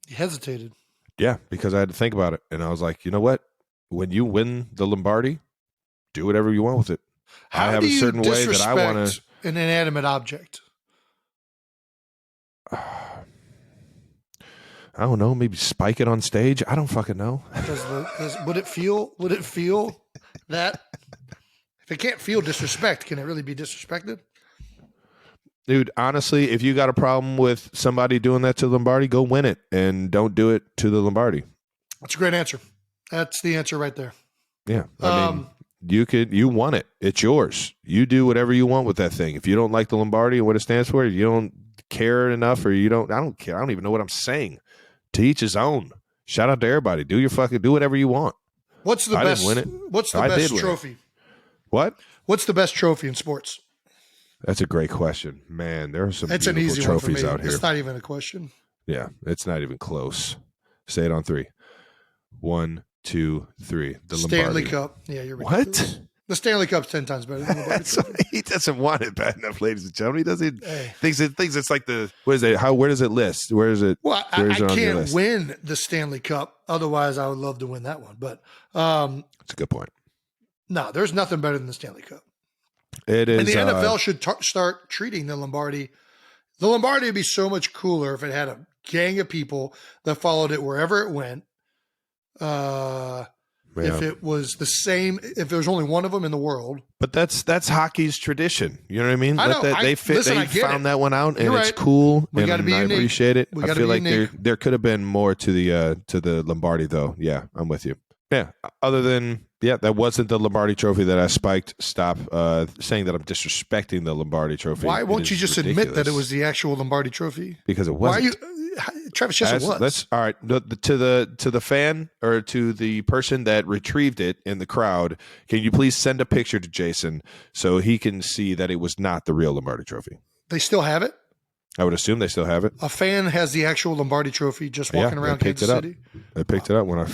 S1: He hesitated.
S2: Yeah, because I had to think about it. And I was like, you know what? When you win the Lombardi, do whatever you want with it. I have a certain way that I want to.
S1: An inanimate object.
S2: I don't know. Maybe spike it on stage. I don't fucking know.
S1: Would it feel that? If it can't feel disrespect, can it really be disrespected?
S2: Dude, honestly, if you got a problem with somebody doing that to Lombardi, go win it and don't do it to the Lombardi.
S1: That's a great answer. That's the answer right there.
S2: Yeah. I mean, you won it. It's yours. You do whatever you want with that thing. If you don't like the Lombardi and what it stands for, you don't care enough, or I don't care. I don't even know what I'm saying. To each his own. Shout out to everybody. Do whatever you want.
S1: What's the best?
S2: Didn't win it.
S1: What's the best trophy?
S2: What?
S1: What's the best trophy in sports?
S2: That's a great question, man. There are some
S1: That's an
S2: beautiful
S1: easy
S2: trophies
S1: one for me.
S2: out here.
S1: It's not even a question.
S2: Yeah, it's not even close. Say it on 3. 1, 2, 3. The
S1: Stanley
S2: Lombardi.
S1: Cup. Yeah, you're right.
S2: What?
S1: The Stanley Cup's 10 times better than the Lombardi Trophy.
S2: He doesn't want it bad enough, ladies and gentlemen. He doesn't thinks it's like the what is it? Where does it list? Where is it?
S1: Well, I can't win the Stanley Cup. Otherwise, I would love to win that one. But
S2: that's a good point.
S1: No, there's nothing better than the Stanley Cup.
S2: It is.
S1: And the NFL should start treating the Lombardi. The Lombardi would be so much cooler if it had a gang of people that followed it wherever it went. If it was the same, if there was only one of them in the world.
S2: But that's hockey's tradition. You know what I mean?
S1: I know.
S2: They found that one out, and it's cool.
S1: We got to be unique.
S2: I appreciate it.
S1: I
S2: feel like there could have been more to the Lombardi, though. Yeah, I'm with you. Yeah. Other than that wasn't the Lombardi Trophy that I spiked. Stop saying that I'm disrespecting the Lombardi Trophy.
S1: Why won't you just admit that it was the actual Lombardi Trophy?
S2: Because it wasn't.
S1: Why are you? Travis, yes, it was.
S2: That's all right. To the fan or to the person that retrieved it in the crowd, can you please send a picture to Jason so he can see that it was not the real Lombardi Trophy?
S1: They still have it?
S2: I would assume they still have it.
S1: A fan has the actual Lombardi Trophy just walking around Kansas City.
S2: I picked it up when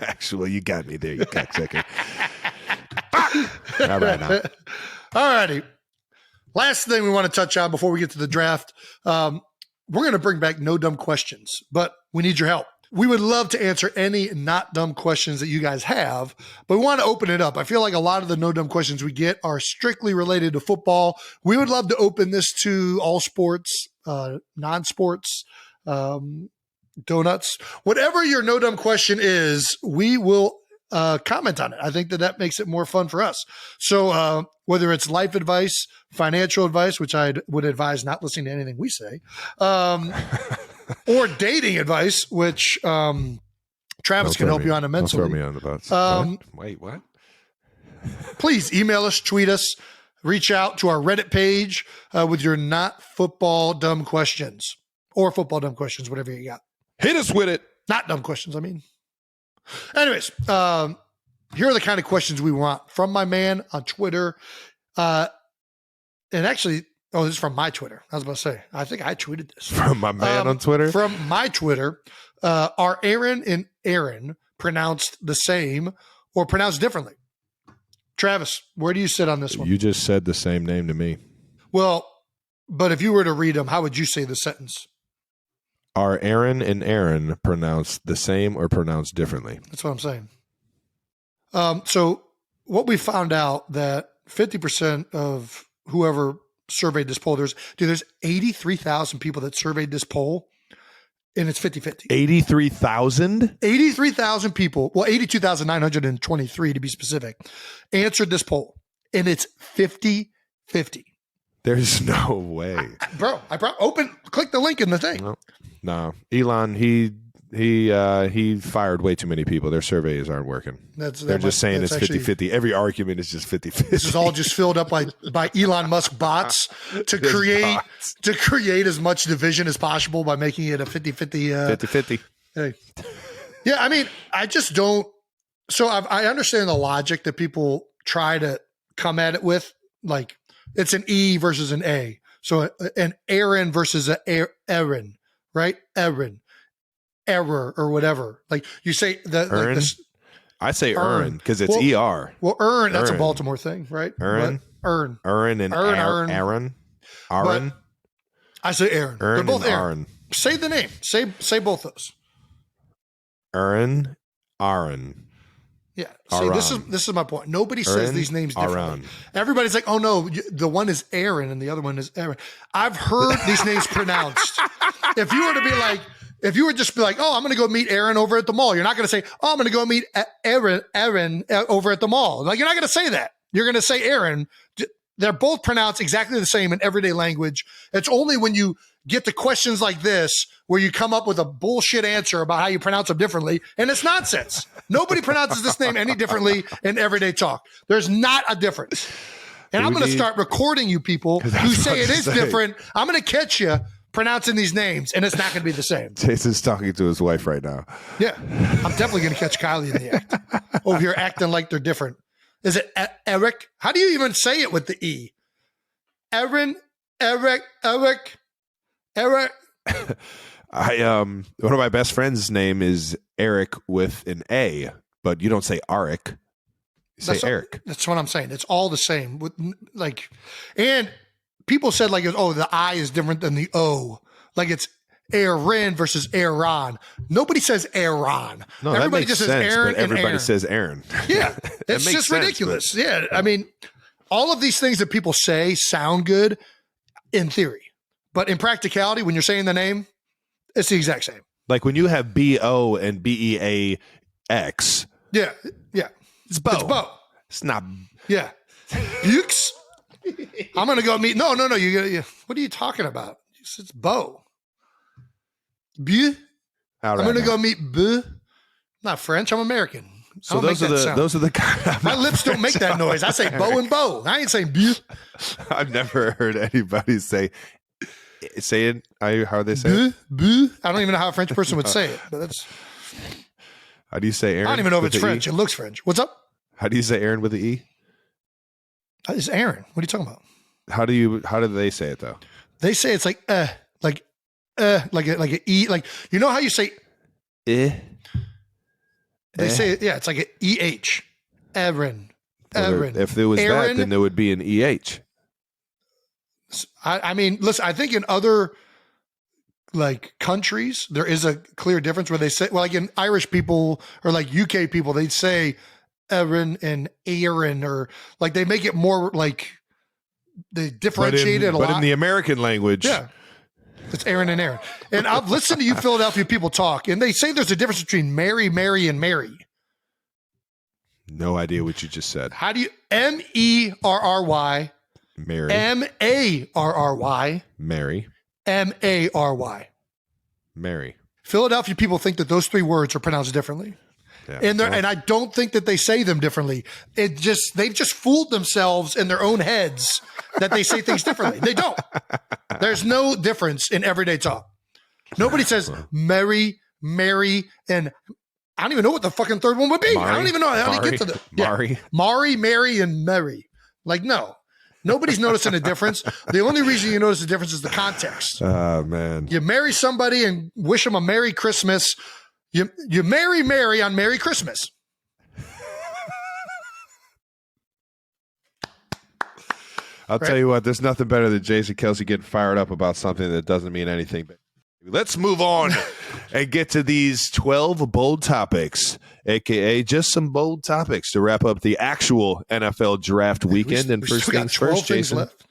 S2: actually, you got me there, you cocksucker. All right, now.
S1: All righty. Last thing we want to touch on before we get to the draft. We're going to bring back no dumb questions, but we need your help. We would love to answer any not dumb questions that you guys have, but we want to open it up. I feel like a lot of the no dumb questions we get are strictly related to football. We would love to open this to all sports, non-sports, donuts. Whatever your no dumb question is, we will comment on it. I think that makes it more fun for us. So whether it's life advice, financial advice, which I would advise not listening to anything we say, or dating advice, which Travis can help you on immensely.
S2: Don't throw me on the bus. Wait, what?
S1: Please email us, tweet us, reach out to our Reddit page with your not football dumb questions or football dumb questions, whatever you got.
S2: Hit us with it.
S1: Not dumb questions, I mean. Anyways, here are the kind of questions we want from my man on Twitter. And actually, this is from my Twitter. I was about to say, I think I tweeted this.
S2: From my man on Twitter?
S1: From my Twitter. Are Aaron and Aaron pronounced the same or pronounced differently? Travis, where do you sit on this one?
S2: You just said the same name to me.
S1: Well, but if you were to read them, how would you say the sentence?
S2: Are Aaron and Aaron pronounced the same or pronounced differently?
S1: That's what I'm saying. So what we found out that 50% of whoever surveyed this poll, there's 83,000 people that surveyed this poll, and it's 50-50.
S2: 83,000?
S1: 83,000 people, well, 82,923 to be specific, answered this poll, and it's 50-50.
S2: There's no way.
S1: Click the link in the thing.
S2: No. Elon, he fired way too many people. Their surveys aren't working. They're just saying it's 50-50. Every argument is just 50-50. This
S1: is all just filled up by Elon Musk bots to create as much division as possible by making it a 50-50.
S2: 50-50.
S1: Hey. Yeah, I mean, I just don't. So I understand the logic that people try to come at it with, like it's an E versus an A. So an Aaron versus an Aaron, right? Aaron, error or whatever. Like you say
S2: Aaron?
S1: Like
S2: I say Aaron because it's ER.
S1: Well, Aaron, that's a Baltimore thing, right?
S2: Aaron and Aaron.
S1: I say Aaron. They're both Aaron. Say the name. Say both those.
S2: Aaron.
S1: Yeah. See, this is my point. Nobody says these names differently. Everybody's like, oh no, the one is Aaron and the other one is Aaron. I've heard these names pronounced. If you were just be like, oh, I'm going to go meet Aaron over at the mall. You're not going to say, oh, I'm going to go meet Aaron over at the mall. Like, you're not going to say that. You're going to say Aaron. They're both pronounced exactly the same in everyday language. It's only when you get to questions like this where you come up with a bullshit answer about how you pronounce them differently, and it's nonsense. Nobody pronounces this name any differently in everyday talk. There's not a difference. And I'm going to start recording you people who say it is different. I'm going to catch you pronouncing these names, and it's not going to be the same.
S2: Jason's talking to his wife right now.
S1: Yeah. I'm definitely going to catch Kylie in the act. Over here acting like they're different. Is it Eric? How do you even say it with the E? Aaron, Eric.
S2: One of my best friends' name is Eric with an A, but you don't say Arik. You say Eric.
S1: That's what I'm saying. It's all the same. And people said like, oh, the I is different than the O. Like it's Aaron versus Aaron. Nobody says Aaron.
S2: No, everybody just says Aaron, but everybody says Aaron.
S1: Yeah, it's just ridiculous. Yeah, I mean, all of these things that people say sound good in theory, but in practicality, when you're saying the name, it's the exact same.
S2: Like when you have B-O and B-E-A-X.
S1: Yeah.
S2: It's Bo. It's not.
S1: Yeah. Bukes. I'm going to go meet. No. What are you talking about? It's Bo. I'm going to go meet Bu. I'm not French. I'm American.
S2: So those are the kind.
S1: My lips don't make that noise. I say Bo and Bo. I ain't saying Bu.
S2: I've never heard anybody say it. How they say it?
S1: Bu. I don't even know how a French person would say it. But that's.
S2: How do you say Aaron?
S1: I don't even know if it's French. It looks French. What's up?
S2: How do you say Aaron with the E?
S1: It's Aaron. What are you talking about? How
S2: do they say it though?
S1: They say it's like like an E, like you know how you say
S2: They
S1: say it, yeah, it's like an EH. Aaron.
S2: If there was
S1: Aaron,
S2: that, then there would be an EH.
S1: I mean, listen, I think in other like countries, there is a clear difference where they say, well, like in Irish people or like UK people, they'd say Aaron and Aaron, or like they make it more like they differentiate it a lot.
S2: But in the American language,
S1: yeah, it's Aaron and Aaron. And I've listened to you Philadelphia people talk, and they say there's a difference between Mary, and Mary.
S2: No idea what you just said.
S1: How do you MERRY?
S2: Mary.
S1: MARRY.
S2: Mary.
S1: MARY.
S2: Mary.
S1: Philadelphia people think that those three words are pronounced differently.
S2: Yeah.
S1: And I don't think that they say them differently. They've just fooled themselves in their own heads that they say things differently. They don't. There's no difference in everyday talk. Nobody says Mary, and I don't even know what the fucking third one would be. I don't even know how to get to the Mari, Mary, and Mary. Like, no. Nobody's noticing a difference. The only reason you notice the difference is the context.
S2: Oh, man.
S1: You marry somebody and wish them a Merry Christmas. You marry Mary on Merry Christmas.
S2: I'll tell you what, there's nothing better than Jason Kelce getting fired up about something that doesn't mean anything. Let's move on and get to these 12 bold topics, a.k.a. just some bold topics to wrap up the actual NFL draft weekend. And first things first, Jason.
S1: Left.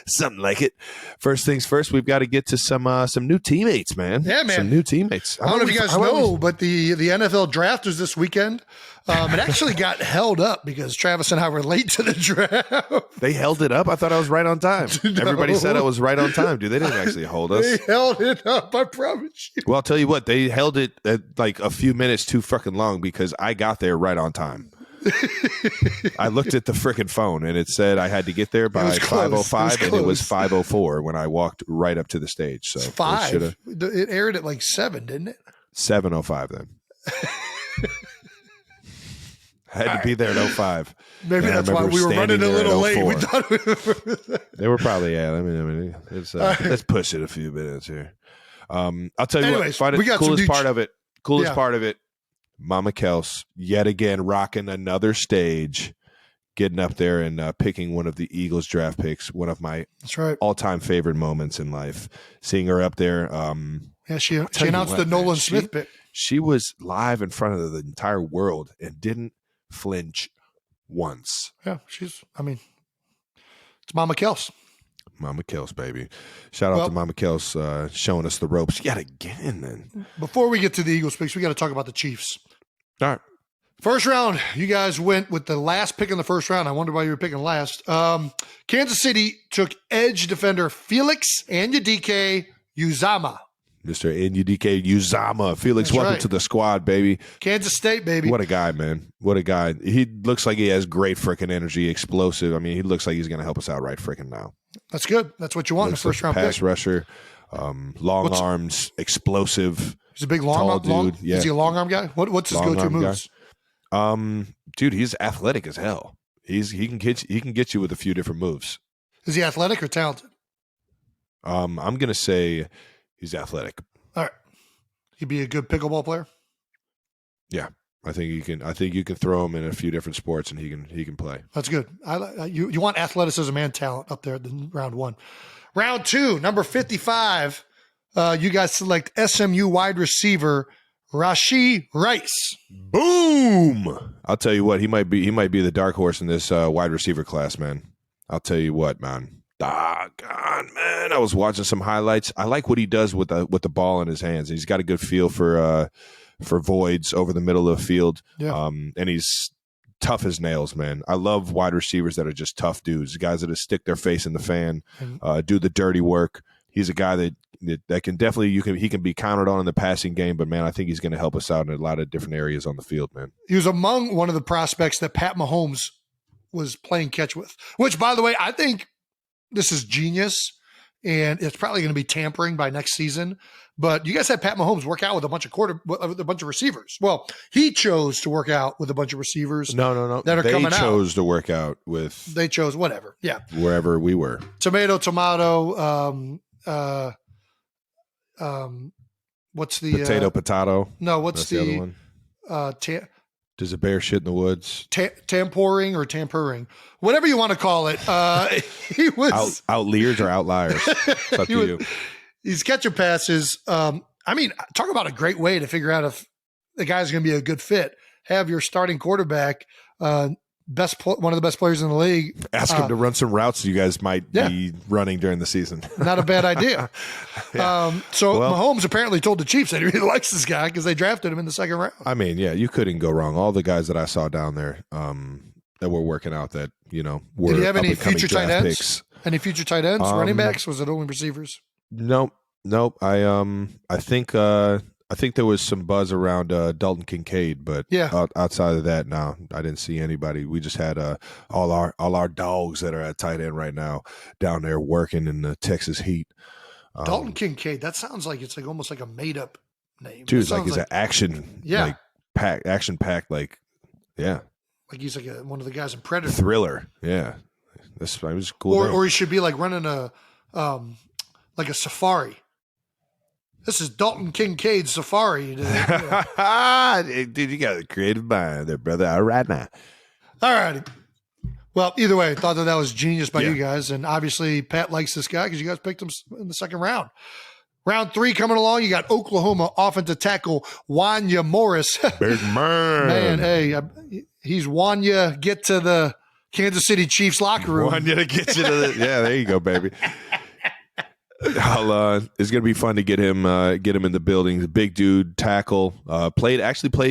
S2: Something like it. First things first, we've got to get to some new teammates, man.
S1: Yeah, man.
S2: Some new teammates.
S1: I don't know if you guys know, but the NFL draft was this weekend. It actually got held up because Travis and I were late to the draft.
S2: They held it up? I thought I was right on time. No. Everybody said I was right on time, dude. They didn't actually hold us.
S1: They held it up, I promise you.
S2: Well, I'll tell you what, they held it at like a few minutes too fucking long because I got there right on time. I looked at the freaking phone and it said I had to get there by 5:05 and it was 5:04 when I walked right up to the stage. So
S1: it's 5. It aired at like 7, didn't it?
S2: 7:05 then. Had to be there at 05.
S1: Maybe
S2: And I
S1: that's why
S2: remember
S1: we were
S2: standing
S1: running a
S2: there at
S1: little late. We
S2: 04.
S1: thought we were
S2: They were probably, I mean, it's, let's push it a few minutes here. I'll tell you
S1: Anyways,
S2: what,
S1: we got some
S2: coolest
S1: new
S2: part of it,
S1: Yeah.
S2: part of it, Mama Kels, yet again, rocking another stage, getting up there and picking one of the Eagles draft picks, one of my
S1: That's right.
S2: all-time favorite moments in life. Seeing her up there.
S1: Yeah, she
S2: tell you
S1: announced
S2: what,
S1: the Nolan
S2: man,
S1: Smith pick.
S2: She was live in front of the entire world and didn't flinch once.
S1: Yeah, it's Mama Kels.
S2: Mama Kels, baby. Shout out to Mama Kels showing us the ropes yet again. Man.
S1: Before we get to the Eagles picks, we got to talk about the Chiefs.
S2: All right.
S1: First round, you guys went with the last pick in the first round. I wonder why you were picking last. Kansas City took edge defender Felix Anyudike Uzama.
S2: Mr. Anyudike Uzama. Felix,
S1: That's
S2: welcome
S1: right.
S2: to the squad, baby.
S1: Kansas State, baby.
S2: What a guy, man. What a guy. He looks like he has great freaking energy, explosive. I mean, he looks like he's going to help us out right freaking now.
S1: That's good. That's what you want in the
S2: Looks like
S1: first round
S2: pass
S1: pick.
S2: rusher, long arms, explosive.
S1: He's a big long
S2: tall
S1: arm.
S2: dude. Yeah.
S1: Is he a long arm guy? What's his
S2: Long
S1: go-to
S2: arm
S1: moves?
S2: Dude, he's athletic as hell. He can get you with a few different moves.
S1: Is he athletic or talented?
S2: I'm gonna say he's athletic.
S1: All right. He'd be a good pickleball player.
S2: Yeah, I think you can throw him in a few different sports and he can play.
S1: That's good. You want athleticism and talent up there in round one. Round two, number 55. You guys select SMU wide receiver Rashee Rice.
S2: Boom! I'll tell you what, he might be the dark horse in this wide receiver class, man. I'll tell you what, man. Doggone, man. I was watching some highlights. I like what he does with the ball in his hands. He's got a good feel for voids over the middle of the field.
S1: Yeah.
S2: And he's tough as nails, man. I love wide receivers that are just tough dudes, guys that just stick their face in the fan, do the dirty work. He's a guy that can definitely he can be counted on in the passing game, but man, I think he's going to help us out in a lot of different areas on the field, man.
S1: He was among one of the prospects that Pat Mahomes was playing catch with, which, by the way, I think this is genius, and it's probably going to be tampering by next season. But you guys had Pat Mahomes work out with a bunch of receivers. Well, he chose to work out with a bunch of receivers.
S2: No.
S1: That are coming out.
S2: They chose to work out with.
S1: They chose whatever. Yeah.
S2: Wherever we were.
S1: Tomato. What's the
S2: potato?
S1: No, what's
S2: That's the other one. Does a bear shit in the woods?
S1: Tampering or tampering, whatever you want to call it. He was
S2: outliers or outliers. It's up to you.
S1: He's catching passes. Talk about a great way to figure out if the guy's going to be a good fit. Have your starting quarterback, one of the best players in the league.
S2: Ask him to run some routes you guys might be running during the season.
S1: Not a bad idea. Mahomes apparently told the Chiefs that he really likes this guy because they drafted him in the second round.
S2: I mean, yeah, you couldn't go wrong. All the guys that I saw down there that were working out that, were
S1: Did he have any
S2: up-and-coming
S1: future tight
S2: draft
S1: ends?
S2: picks.
S1: Any future tight ends, running backs? Was it only receivers?
S2: Nope. I think there was some buzz around Dalton Kincaid, but outside of that, no, I didn't see anybody. We just had all our dogs that are at tight end right now down there working in the Texas heat.
S1: Dalton Kincaid. That sounds like it's almost like a made up name.
S2: Dude, like it's an action, action packed, like
S1: he's like one of the guys in Predator.
S2: Thriller, yeah. This was cool.
S1: Or he should be like running a safari. This is Dalton Kincaid's safari.
S2: Dude, you got a creative mind there, brother. All right now.
S1: All righty. Well, either way, I thought that was genius by you guys. And obviously, Pat likes this guy because you guys picked him in the second round. Round 3 coming along. You got Oklahoma offensive tackle Wanya Morris.
S2: Big man.
S1: Man, hey, he's Wanya get to the Kansas City Chiefs locker room.
S2: Wanya to get you to the there you go, baby. It's gonna be fun to get him in the building. The big dude, tackle, played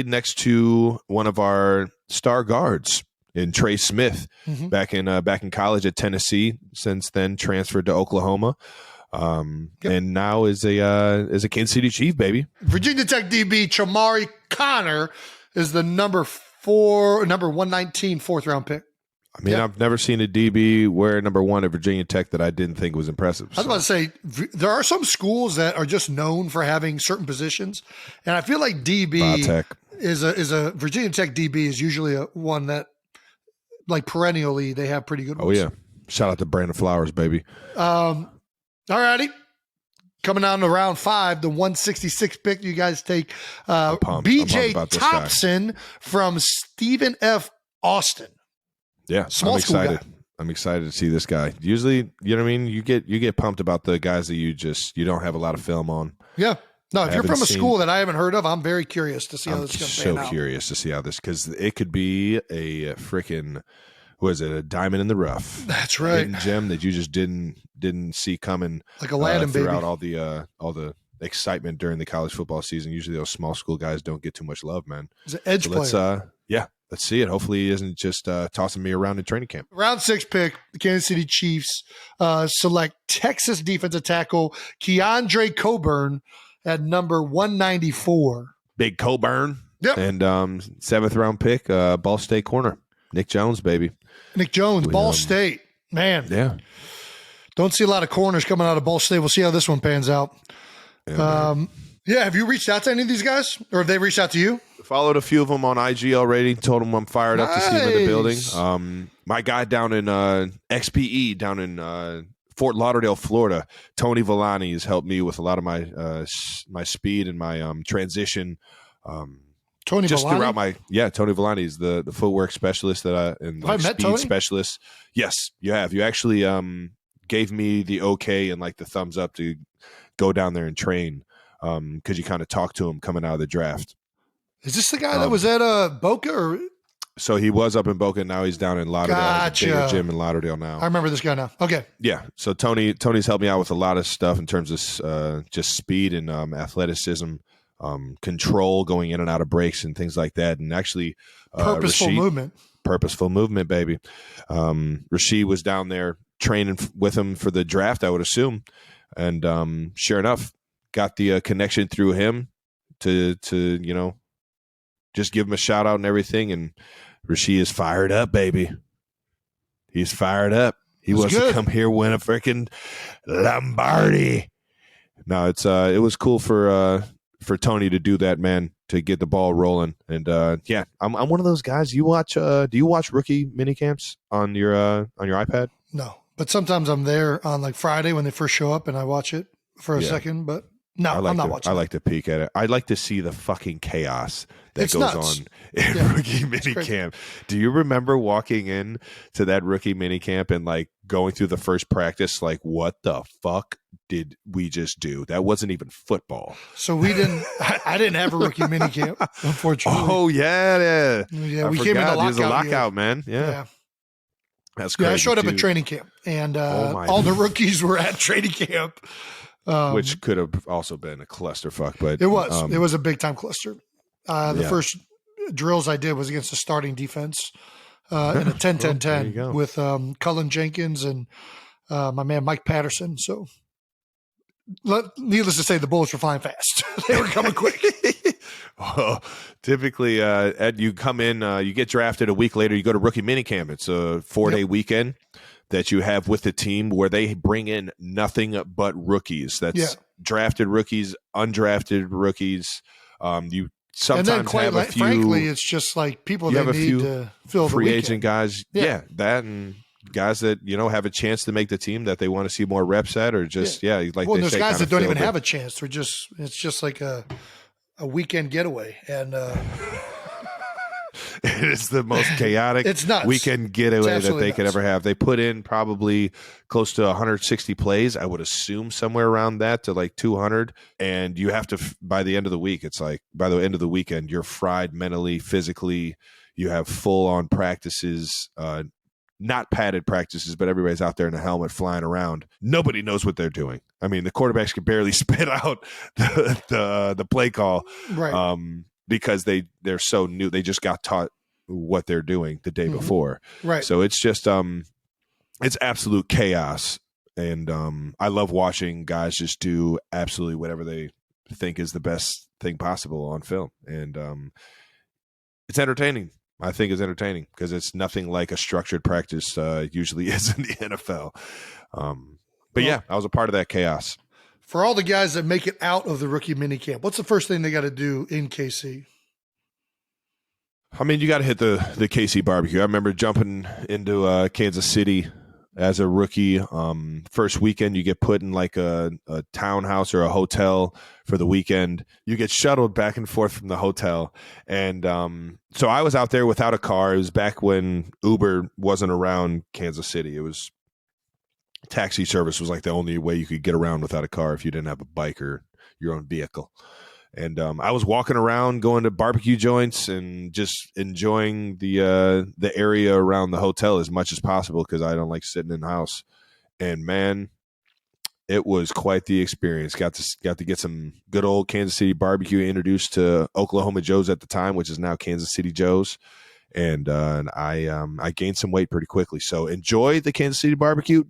S2: next to one of our star guards in Trey Smith back in college at Tennessee. Since then, transferred to Oklahoma, and now is a Kansas City Chief, baby.
S1: Virginia Tech DB Chamari Connor is the number 119 fourth round pick.
S2: I mean, I've never seen a DB wear number 1 at Virginia Tech that I didn't think was impressive.
S1: I was about to say, there are some schools that are just known for having certain positions. And I feel like DB is a Virginia Tech DB is usually one that, like, perennially they have pretty good ones.
S2: Oh, yeah. Shout out to Brandon Flowers, baby.
S1: All righty. Coming down to round 5, the 166 pick, you guys take B.J. Thompson from Stephen F. Austin.
S2: Yeah,
S1: Small
S2: I'm excited.
S1: Guy.
S2: I'm excited to see this guy. Usually, you know what I mean? You get pumped about the guys that you don't have a lot of film on.
S1: Yeah. No, if you're from a school that I haven't heard of, I'm very curious to see how this is going to pan out.
S2: I'm so curious to see how this, because it could be a freaking, a diamond in the rough.
S1: That's right.
S2: Hidden gem that you just didn't see coming.
S1: Like Aladdin,
S2: throughout
S1: baby.
S2: all the excitement during the college football season. Usually those small school guys don't get too much love, man.
S1: He's an edge player.
S2: Let's see it. Hopefully he isn't just tossing me around in training camp.
S1: Round 6 pick, the Kansas City Chiefs select Texas defensive tackle Keandre Coburn at number 194.
S2: Big Coburn.
S1: Yep.
S2: And 7th round pick, Ball State corner, Nick Jones, baby.
S1: Nick Jones, Ball State. Man.
S2: Yeah.
S1: Don't see a lot of corners coming out of Ball State. We'll see how this one pans out. Yeah, have you reached out to any of these guys? Or have they reached out to you?
S2: Followed a few of them on IG already. Told them I'm fired up to see them in the building. My guy down in XPE, down in Fort Lauderdale, Florida, Tony Villani has helped me with a lot of my my speed and my transition.
S1: Tony
S2: just
S1: Villani?
S2: throughout my Tony Villani is the footwork specialist that and
S1: Have I met
S2: speed
S1: Tony?
S2: specialist. Yes, you have. You actually gave me the okay and like the thumbs up to go down there and train because you kind of talked to him coming out of the draft.
S1: Is this the guy that was at Boca? Or?
S2: So he was up in Boca. Now he's down in Lauderdale.
S1: Gotcha.
S2: Bigger gym in Lauderdale now.
S1: I remember this guy now. Okay.
S2: Yeah. So Tony's helped me out with a lot of stuff in terms of just speed and athleticism, control, going in and out of breaks and things like that. And actually,
S1: Purposeful movement,
S2: baby. Rasheed was down there training with him for the draft, I would assume. And sure enough, got the connection through him to just give him a shout out and everything. And Rasheed is fired up, baby. He's fired up. He wants to come here, win a freaking Lombardi. No, it was cool for Tony to do that, man, to get the ball rolling. And I'm one of those guys. Do you watch rookie mini camps on your iPad?
S1: No, but sometimes I'm there on like Friday when they first show up and I watch it for a second, but no, I'm not watching.
S2: I like to peek at it. I like to see the fucking chaos that goes
S1: nuts.
S2: on in rookie mini camp. Do you remember walking in to that rookie mini camp and like going through the first practice? Like, what the fuck did we just do? That wasn't even football.
S1: So we didn't. I didn't have a rookie mini camp, unfortunately.
S2: Oh yeah.
S1: We came in the lockout.
S2: It was a lockout, man. Yeah. That's crazy.
S1: Yeah, I showed up at training camp, and all the rookies were at training camp.
S2: Which could have also been a clusterfuck, but
S1: it was a big time cluster. The first drills I did was against the starting defense in a 10-10-10 with Cullen Jenkins and my man Mike Patterson. So, needless to say, the bullets were flying fast. They were coming quick.
S2: Well, typically, Ed, you come in, you get drafted a week later, you go to rookie minicamp. It's a 4-day weekend that you have with the team where they bring in nothing but rookies. That's drafted rookies, undrafted rookies. You sometimes have a few.
S1: Frankly, it's just like people that need to fill the
S2: free
S1: weekend.
S2: agent guys. Yeah, that and guys that have a chance to make the team that they want to see more reps at, or just like
S1: well,
S2: they
S1: there's
S2: say,
S1: guys that don't even have a chance. It's just like a weekend getaway, and
S2: it is the most chaotic
S1: it's nuts.
S2: Weekend getaway that they could ever have. They put in probably close to 160 plays. I would assume somewhere around that to like 200. And you have to, by the end of the week, it's like by the end of the weekend, you're fried mentally, physically. You have full on practices, not padded practices, but everybody's out there in a helmet flying around. Nobody knows what they're doing. I mean, the quarterbacks can barely spit out the play call.
S1: Right.
S2: Because they're so new. They just got taught what they're doing the day before.
S1: Right.
S2: So it's just it's absolute chaos. And I love watching guys just do absolutely whatever they think is the best thing possible on film. And it's entertaining I think is entertaining because it's nothing like a structured practice usually is in the NFL. But yeah, I was a part of that chaos.
S1: For all the guys that make it out of the rookie minicamp, what's the first thing they got to do in KC?
S2: I mean, you got to hit the KC barbecue. I remember jumping into Kansas City as a rookie. First weekend, you get put in like a townhouse or a hotel for the weekend. You get shuttled back and forth from the hotel. And so I was out there without a car. It was back when Uber wasn't around Kansas City. It was taxi service was like the only way you could get around without a car if you didn't have a bike or your own vehicle. And I was walking around, going to barbecue joints, and just enjoying the area around the hotel as much as possible because I don't like sitting in the house. And man, it was quite the experience. Got to get some good old Kansas City barbecue. Introduced to Oklahoma Joe's at the time, which is now Kansas City Joe's. And I gained some weight pretty quickly. So enjoy the Kansas City barbecue.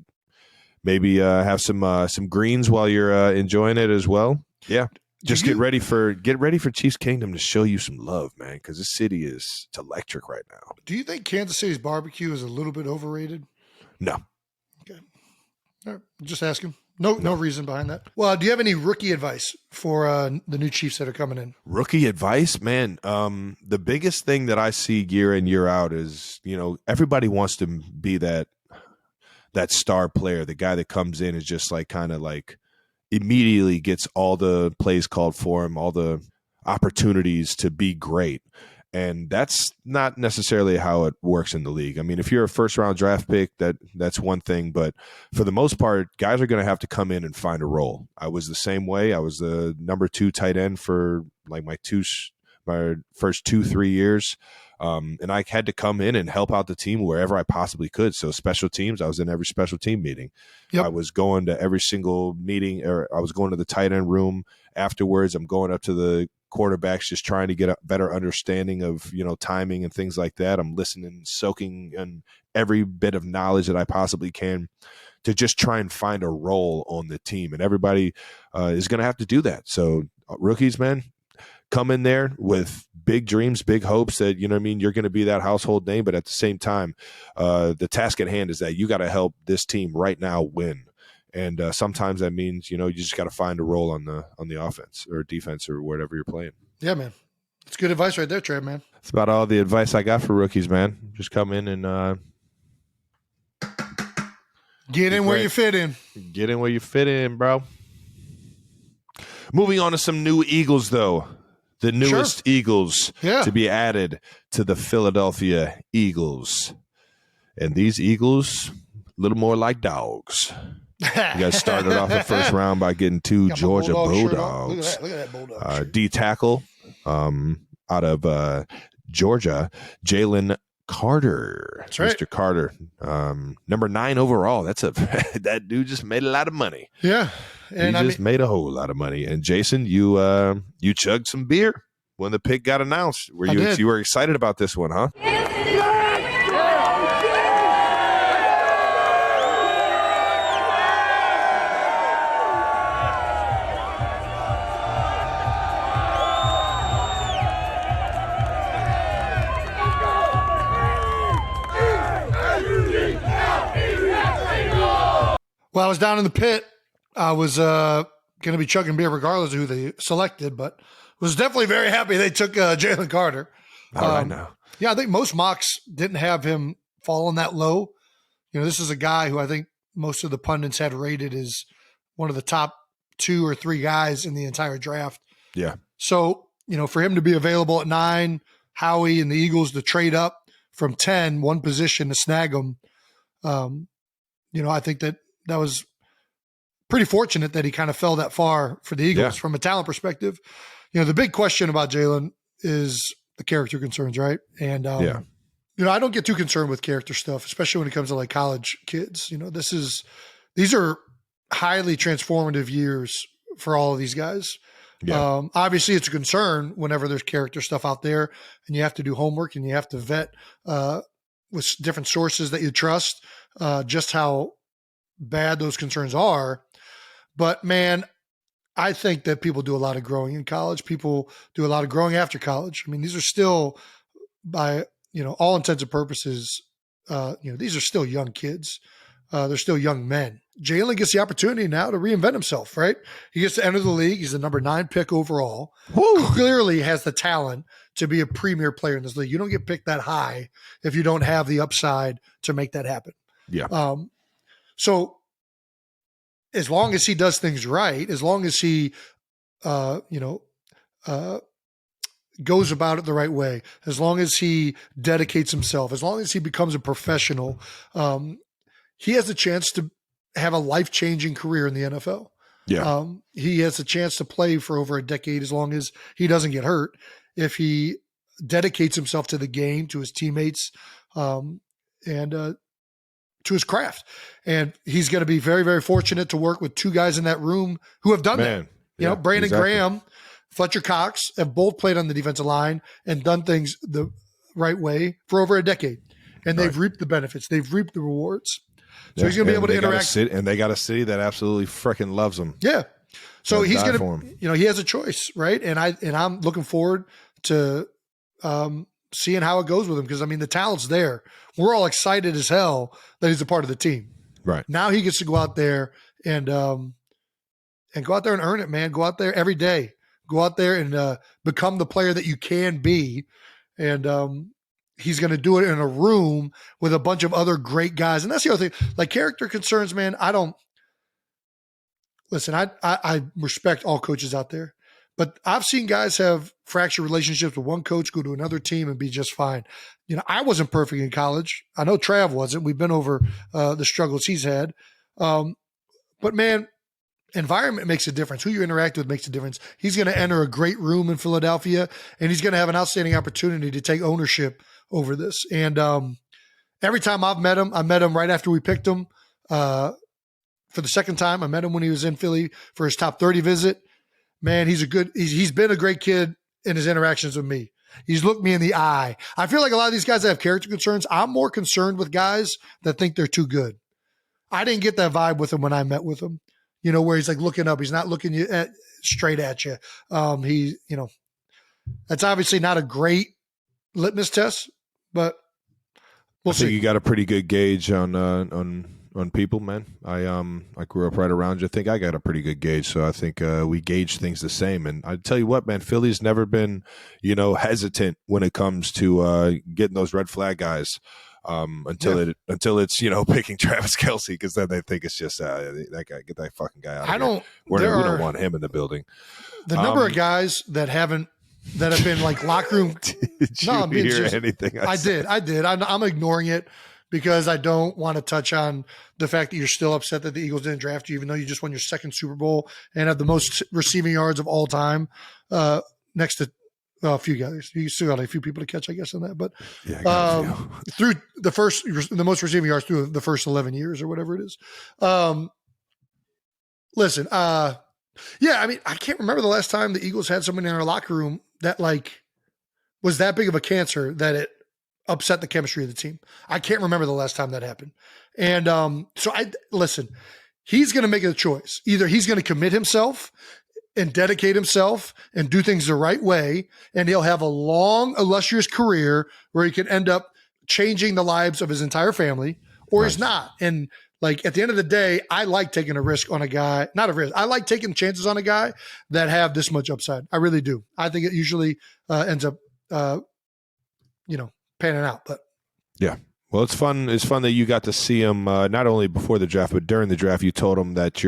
S2: Maybe have some greens while you're enjoying it as well. Yeah. Just get ready for Chiefs Kingdom to show you some love, man, because this city is electric right now.
S1: Do you think Kansas City's barbecue is a little bit overrated?
S2: No.
S1: Okay. All right. Just asking. No reason behind that. Well, do you have any rookie advice for the new Chiefs that are coming in?
S2: Rookie advice, man. The biggest thing that I see year in, year out is, everybody wants to be that star player, the guy that comes in is just like kind of like immediately gets all the plays called for him, all the opportunities to be great. And that's not necessarily how it works in the league. I mean, if you're a first-round draft pick, that's one thing. But for the most part, guys are going to have to come in and find a role. I was the same way. I was the number 2 tight end for like my first 2-3 years. And I had to come in and help out the team wherever I possibly could. So special teams, I was in every special team meeting. Yep. I was going to every single meeting, or I was going to the tight end room afterwards. I'm going up to the quarterbacks, just trying to get a better understanding of, timing and things like that. I'm listening, soaking in every bit of knowledge that I possibly can to just try and find a role on the team. And everybody is going to have to do that. So rookies, man, come in there with big dreams, big hopes that, you're going to be that household name. But at the same time, the task at hand is that you got to help this team right now win. And sometimes that means, you just got to find a role on the offense or defense or whatever you're playing.
S1: Yeah, man. That's good advice right there, Trev, man.
S2: That's about all the advice I got for rookies, man. Just come in and
S1: get in where you fit in.
S2: Get in where you fit in, bro. Moving on to some new Eagles, though. The newest Eagles to be added to the Philadelphia Eagles. And these Eagles, a little more like dogs. You guys started off the first round by getting 2 Georgia Bulldogs.
S1: Look at that Bulldog.
S2: D tackle out of Georgia, Jalen Carter.
S1: That's right.
S2: Mr. Carter. Number 9 overall. That dude just made a lot of money.
S1: Yeah. And
S2: he made a whole lot of money. And Jason, you chugged some beer when the pick got announced. You were excited about this one, huh?
S1: Well, I was down in the pit. I was going to be chugging beer regardless of who they selected, but was definitely very happy they took Jalen Carter.
S2: All right now.
S1: Yeah, I think most mocks didn't have him falling that low. This is a guy who I think most of the pundits had rated as one of the top 2 or 3 guys in the entire draft.
S2: Yeah.
S1: So, for him to be available at 9, Howie and the Eagles to trade up from 10, one position to snag him, I think that was pretty fortunate that he kind of fell that far for the Eagles from a talent perspective. The big question about Jalen is the character concerns, right? And, I don't get too concerned with character stuff, especially when it comes to like college kids. These are highly transformative years for all of these guys. Yeah. Obviously it's a concern whenever there's character stuff out there and you have to do homework and you have to vet with different sources that you trust just how bad those concerns are. But man, I think that people do a lot of growing in college. People do a lot of growing after college. I mean, these are still by all intents and purposes, these are still young kids. They're still young men. Jalen gets the opportunity now to reinvent himself, right? He gets to enter the league. He's the number 9 pick overall. Woo! Clearly has the talent to be a premier player in this league. You don't get picked that high if you don't have the upside to make that happen.
S2: Yeah.
S1: So as long as he does things right, as long as he, goes about it the right way, as long as he dedicates himself, as long as he becomes a professional, he has a chance to have a life-changing career in the NFL.
S2: Yeah.
S1: He has a chance to play for over a decade as long as he doesn't get hurt. If he dedicates himself to the game, to his teammates, and to his craft. And he's going to be very, very fortunate to work with 2 guys in that room who have done that. Brandon Graham, Fletcher Cox have both played on the defensive line and done things the right way for over a decade. And they've reaped the benefits. They've reaped the rewards. So he's going to be able to interact.
S2: And they got a city that absolutely freaking loves him.
S1: Yeah. So he's going to, he has a choice, right? And I'm looking forward to seeing how it goes with him because, the talent's there. We're all excited as hell that he's a part of the team.
S2: Right.
S1: Now he gets to go out there and go out there and earn it, man. Go out there every day. Go out there and become the player that you can be. And he's going to do it in a room with a bunch of other great guys. And that's the other thing. Like character concerns, man, I respect all coaches out there. But I've seen guys have fractured relationships with one coach, go to another team and be just fine. I wasn't perfect in college. I know Trav wasn't. We've been over the struggles he's had. But, man, environment makes a difference. Who you interact with makes a difference. He's going to enter a great room in Philadelphia, and he's going to have an outstanding opportunity to take ownership over this. And every time I've met him, I met him right after we picked him for the second time. I met him when he was in Philly for his top 30 visit. Man, he's been a great kid in his interactions with me. He's looked me in the eye. I feel like a lot of these guys that have character concerns, I'm more concerned with guys that think they're too good. I didn't get that vibe with him when I met with him, where he's like looking up. He's not looking straight at you. That's obviously not a great litmus test, but we'll see.
S2: I think you got a pretty good gauge on people, man. I grew up right around you. I think I got a pretty good gauge, so I think we gauge things the same. And I tell you what, man, Philly's never been, hesitant when it comes to getting those red flag guys until it's picking Travis Kelce, because then they think it's just that guy, get that fucking guy out. We don't want him in the building.
S1: The number of guys that have been like locker room.
S2: Did you hear anything?
S1: I did. I'm ignoring it because I don't want to touch on the fact that you're still upset that the Eagles didn't draft you, even though you just won your second Super Bowl and have the most receiving yards of all time, next to a few guys. You still got a few people to catch, I guess, on that. But through the most receiving yards through the first 11 years or whatever it is. Listen, I can't remember the last time the Eagles had someone in our locker room that was that big of a cancer that it upset the chemistry of the team. I can't remember the last time that happened. And he's going to make a choice. Either he's going to commit himself and dedicate himself and do things the right way, and he'll have a long, illustrious career where he can end up changing the lives of his entire family, or he's not. And at the end of the day, I like taking a risk on a guy, not a risk. I like taking chances on a guy that have this much upside. I really do. I think it usually ends up, panning out. But
S2: yeah, well, it's fun. It's fun that you got to see him not only before the draft, but during the draft. You told him that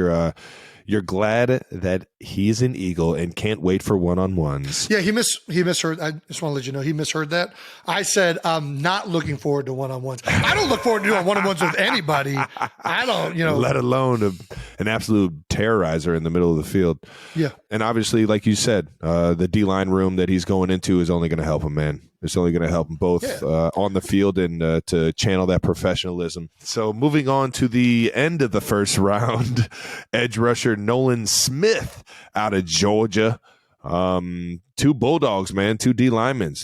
S2: you're glad that he's an Eagle and can't wait for one-on-ones.
S1: Yeah, he misheard. I just want to let you know he misheard that. I said I'm not looking forward to one-on-ones. I don't look forward to doing one-on-ones with anybody. I don't,
S2: let alone an absolute terrorizer in the middle of the field.
S1: Yeah,
S2: and obviously, like you said, the D-line room that he's going into is only going to help him, man. It's only going to help them both on the field and to channel that professionalism. So moving on to the end of the first round, edge rusher Nolan Smith out of Georgia. 2 Bulldogs, man, 2 D linemen,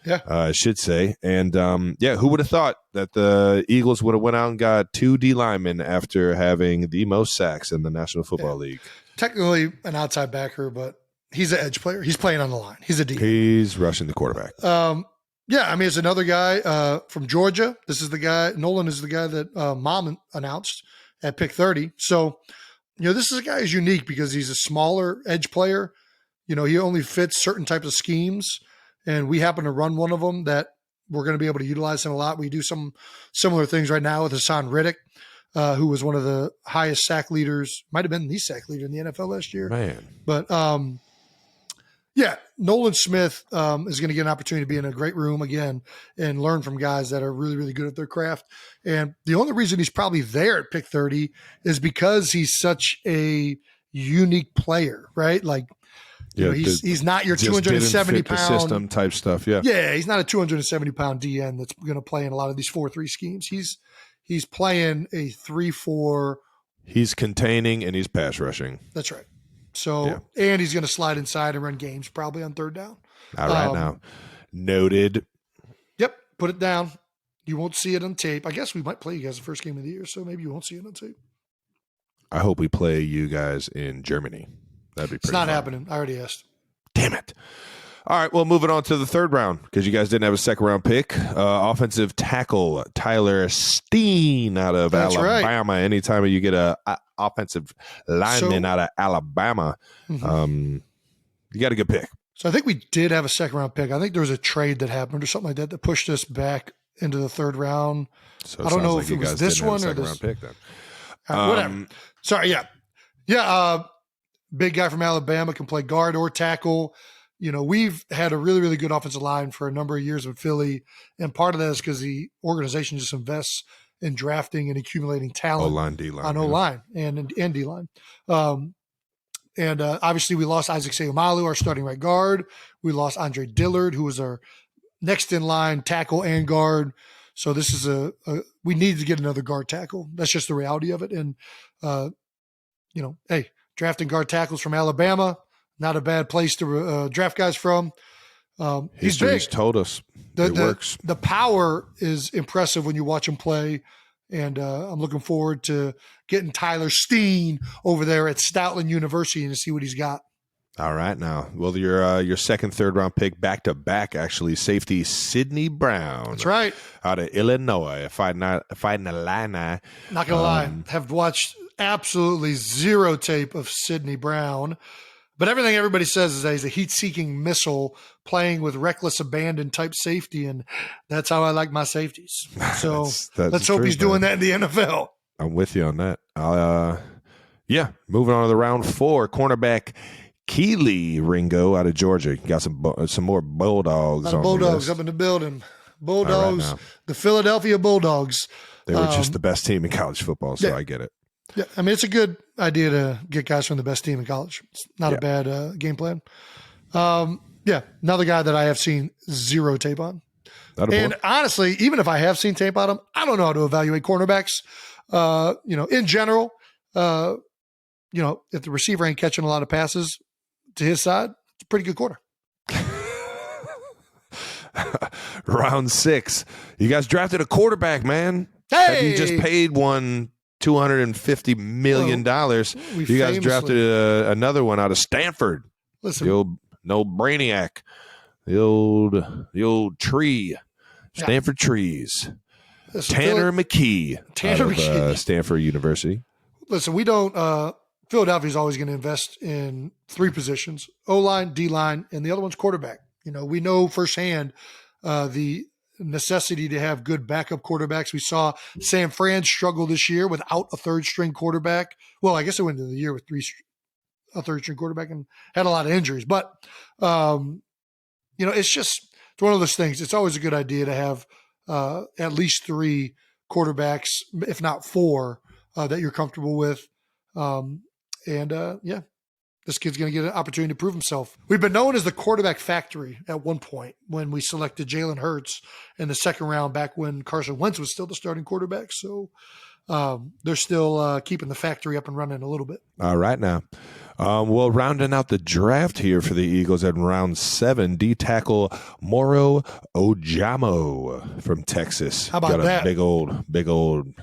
S2: I should say. And who would have thought that the Eagles would have went out and got 2 D linemen after having the most sacks in the National Football League?
S1: Technically an outside backer, but he's an edge player. He's playing on the line. He's a D.
S2: He's rushing the quarterback.
S1: Yeah, I mean, it's another guy from Georgia. This is the guy, Nolan is the guy that Mom announced at pick 30. So, this is a guy who's unique because he's a smaller edge player. He only fits certain types of schemes, and we happen to run one of them that we're going to be able to utilize him a lot. We do some similar things right now with Hassan Riddick, who was one of the highest sack leaders, might have been the sack leader in the NFL last year.
S2: Man.
S1: But, yeah, Nolan Smith is going to get an opportunity to be in a great room again and learn from guys that are really, really good at their craft. And the only reason he's probably there at pick 30 is because he's such a unique player, right? Like, he's not your 270-pound
S2: system type stuff. Yeah.
S1: Yeah, he's not a 270-pound DN that's going to play in a lot of these 4-3 schemes. He's playing a 3-4.
S2: He's containing and he's pass rushing.
S1: That's right. So, and he's going to slide inside and run games probably on third down.
S2: All right, now. Noted.
S1: Yep. Put it down. You won't see it on tape. I guess we might play you guys the first game of the year, so maybe you won't see it on tape.
S2: I hope we play you guys in Germany. That'd be pretty
S1: It's not
S2: fun.
S1: happening. I already asked.
S2: Damn it. All right, well, moving on to the third round because you guys didn't have a second-round pick. Offensive tackle Tyler Steen out of
S1: That's
S2: Alabama.
S1: right.
S2: Anytime you get a offensive lineman out of Alabama, you got a good pick.
S1: So I think we did have a second-round pick. I think there was a trade that happened or something like that pushed us back into the third round.
S2: So
S1: I don't know
S2: like
S1: if it was this one or this.
S2: Pick, then.
S1: Whatever. Sorry, yeah. Yeah, big guy from Alabama, can play guard or tackle. We've had a really, really good offensive line for a number of years with Philly. And part of that is because the organization just invests in drafting and accumulating talent
S2: O-line, D-line,
S1: on O-line and D-line. And obviously we lost Isaac Seumalo, our starting right guard. We lost Andre Dillard, who was our next in line tackle and guard. So this is we need to get another guard tackle. That's just the reality of it. And, hey, drafting guard tackles from Alabama, not a bad place to draft guys from. He's big.
S2: History's told us it works.
S1: The power is impressive when you watch him play. And I'm looking forward to getting Tyler Steen over there at Stoutland University and to see what he's got.
S2: All right, now. Well, your second, third round pick back to back, actually, safety Sidney Brown.
S1: That's right.
S2: Out of Illinois, fighting Illini.
S1: Not gonna lie, have watched absolutely zero tape of Sidney Brown, but everything everybody says is that he's a heat-seeking missile playing with reckless abandon type safety, and that's how I like my safeties. So let's hope he's doing that in the NFL.
S2: I'm with you on that. Moving on to the round 4, cornerback Keely Ringo out of Georgia. Got some more Bulldogs.
S1: Bulldogs up in the building. Bulldogs, right, the Philadelphia Bulldogs.
S2: They were just the best team in college football, so I get it.
S1: Yeah, I mean, it's a good idea to get guys from the best team in college. It's not a bad game plan. Another guy that I have seen zero tape on. And honestly, even if I have seen tape on him, I don't know how to evaluate cornerbacks. In general, if the receiver ain't catching a lot of passes to his side, it's a pretty good corner.
S2: Round 6. You guys drafted a quarterback, man.
S1: Hey!
S2: You just paid one $250 million. You guys drafted another one out of Stanford.
S1: Listen,
S2: the old brainiac, the old tree, Stanford trees.
S1: Listen,
S2: Tanner McKee,
S1: Tanner McKee,
S2: Stanford University.
S1: Listen, we don't. Philadelphia's always going to invest in 3 positions: O-line, D-line, and the other one's quarterback. We know firsthand the necessity to have good backup quarterbacks. We saw San Fran struggle this year without a third-string quarterback. Well, I guess they went into the year with a third-string quarterback and had a lot of injuries. But, it's one of those things. It's always a good idea to have at least 3 quarterbacks, if not 4, that you're comfortable with. This kid's going to get an opportunity to prove himself. We've been known as the quarterback factory at one point when we selected Jalen Hurts in the second round back when Carson Wentz was still the starting quarterback. So they're still keeping the factory up and running a little bit.
S2: All right now. Rounding out the draft here for the Eagles at round 7, D tackle Moro Ojamo from Texas.
S1: How about that?
S2: Big old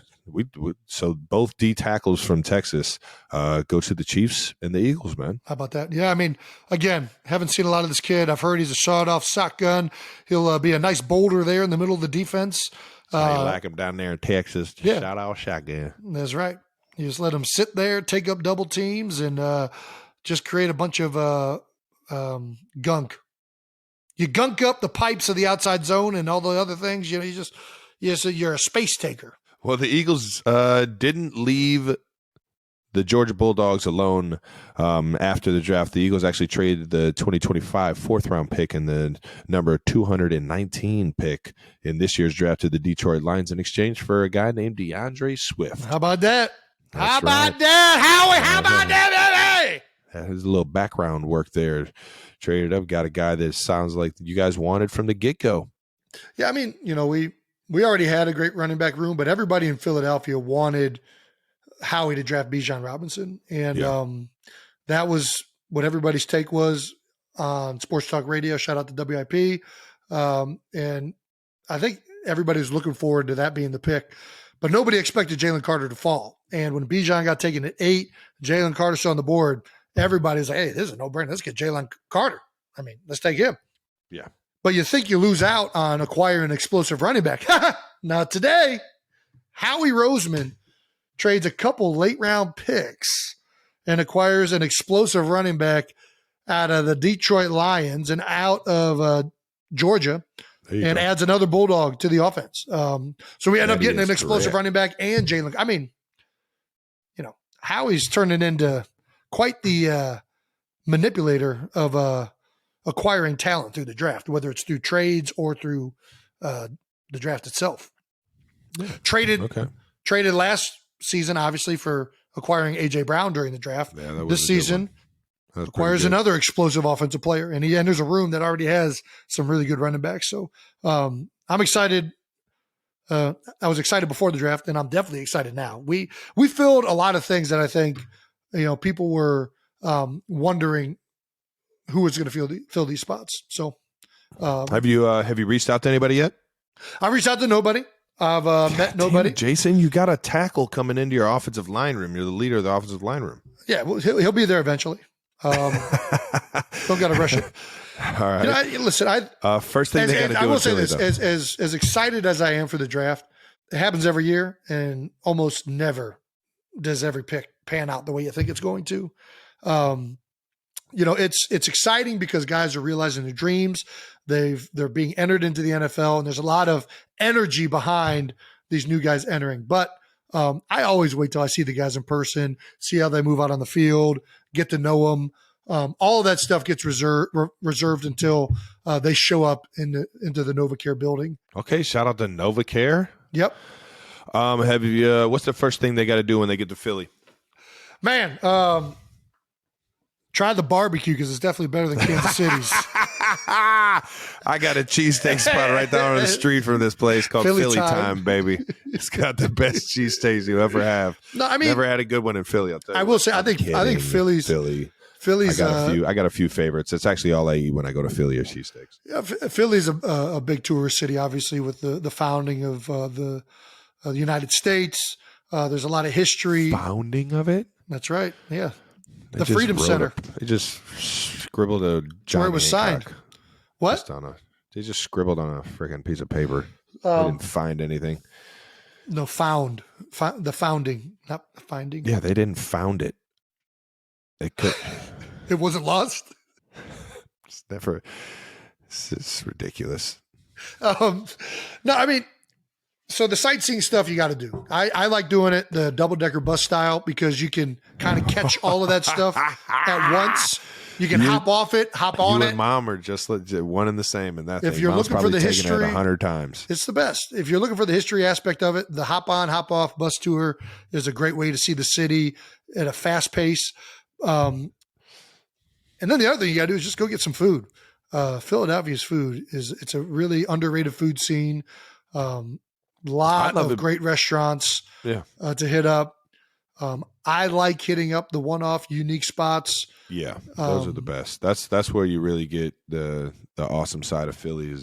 S2: So both D tackles from Texas go to the Chiefs and the Eagles, man.
S1: How about that? Yeah, I mean, again, haven't seen a lot of this kid. I've heard he's a sawed-off shotgun. He'll be a nice boulder there in the middle of the defense.
S2: How you like him down there in Texas.
S1: Yeah.
S2: Shout out shotgun.
S1: That's right. You just let him sit there, take up double teams, and just create a bunch of gunk. You gunk up the pipes of the outside zone and all the other things. You're a space taker.
S2: Well, the Eagles didn't leave the Georgia Bulldogs alone after the draft. The Eagles actually traded the 2025 fourth-round pick and the number 219 pick in this year's draft to the Detroit Lions in exchange for a guy named DeAndre Swift.
S1: How about that?
S2: That's
S1: how about
S2: right.
S1: that, Howie? How about that, baby?
S2: There's a little background work there. Traded up, got a guy that sounds like you guys wanted from the get-go.
S1: Yeah, I mean, we already had a great running back room, but everybody in Philadelphia wanted Howie to draft Bijan Robinson. And that was what everybody's take was on Sports Talk Radio. Shout out to WIP. And I think everybody was looking forward to that being the pick. But nobody expected Jalen Carter to fall. And when Bijan got taken at 8, Jalen Carter's on the board, everybody's like, hey, this is a no-brainer. Let's get Jalen Carter. I mean, let's take him.
S2: Yeah.
S1: But you think you lose out on acquiring an explosive running back. Not today. Howie Roseman trades a couple late-round picks and acquires an explosive running back out of the Detroit Lions and out of Georgia and adds another Bulldog to the offense. So we end up getting an explosive running back and Jalen. I mean, Howie's turning into quite the manipulator of acquiring talent through the draft, whether it's through trades or through the draft itself. Yeah. Traded last season, obviously, for acquiring A.J. Brown during the draft. Yeah, this season acquires another explosive offensive player, and he enters a room that already has some really good running backs. So I'm excited. I was excited before the draft, and I'm definitely excited now. We filled a lot of things that I think people were wondering who was going to fill these spots. So
S2: have you reached out to anybody yet?
S1: I reached out to nobody. I've met nobody.
S2: Jason, you got a tackle coming into your offensive line room. You're the leader of the offensive line room.
S1: Yeah, well, he'll be there eventually. Don't got to rush it.
S2: All right.
S1: Listen,
S2: first thing they got to do.
S1: I will say this: as excited as I am for the draft, it happens every year, and almost never does every pick pan out the way you think it's going to. It's exciting because guys are realizing their dreams. They're being entered into the NFL, and there's a lot of energy behind these new guys entering. But I always wait till I see the guys in person, see how they move out on the field, get to know them. All of that stuff gets reserved until they show up into the NovaCare building.
S2: Okay, shout out to NovaCare.
S1: Yep.
S2: Have you? What's the first thing they got to do when they get to Philly?
S1: Man, try the barbecue because it's definitely better than Kansas City's.
S2: I got a cheesesteak spot right down the street from this place called Philly Time, baby. It's got the best cheesesteaks you ever have.
S1: No, I mean,
S2: never had a good one in Philly. I'll tell you.
S1: I will say, I think Philly's.
S2: I got a few favorites. It's actually all I eat when I go to Philly are cheesesteaks.
S1: Yeah, Philly's a big tourist city, obviously, with the founding of the United States. There's a lot of history.
S2: Founding of it?
S1: That's right. Yeah. The Freedom Center.
S2: They just scribbled a Johnny
S1: where it was signed. What?
S2: They just scribbled on a freaking piece of paper. They didn't find anything.
S1: No, the founding, not the finding.
S2: Yeah, they didn't found it. They could.
S1: It wasn't lost.
S2: It's ridiculous.
S1: No, I mean, so the sightseeing stuff you got to do. I like doing it the double-decker bus style because you can kind of catch all of that stuff at once. You can hop off it, hop on it.
S2: You and Mom are just one and the same in that thing.
S1: If you're
S2: Mom's
S1: looking for the
S2: taken
S1: history,
S2: it 100 times.
S1: It's the best. If you're looking for the history aspect of it, the hop on, hop off bus tour is a great way to see the city at a fast pace. And then the other thing you got to do is just go get some food. Philadelphia's food it's a really underrated food scene. Lot of great restaurants to hit up. I like hitting up the one-off unique spots.
S2: Yeah, those are the best. That's where you really get the awesome side of Philly.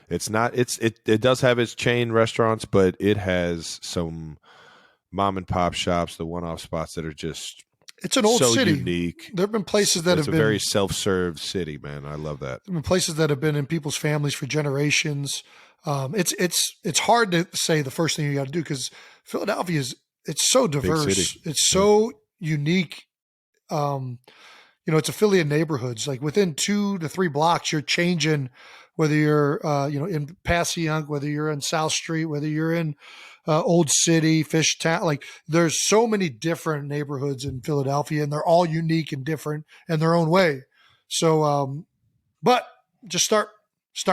S2: It does have its chain restaurants, but it has some mom and pop shops, the one-off spots that are just
S1: It's an old
S2: so
S1: city.
S2: unique.
S1: There have been places that
S2: It's
S1: have
S2: a
S1: been
S2: very self-served city, man. I love that.
S1: there have been places that have been in people's families for generations. It's hard to say the first thing you got to do because Philadelphia it's so diverse.
S2: city.
S1: It's so unique. It's affiliate neighborhoods. Like within 2 to 3 blocks, you're changing whether you're in Passyunk, whether you're in South Street, whether you're in Old City, Fishtown. Like there's so many different neighborhoods in Philadelphia, and they're all unique and different in their own way. So, but just start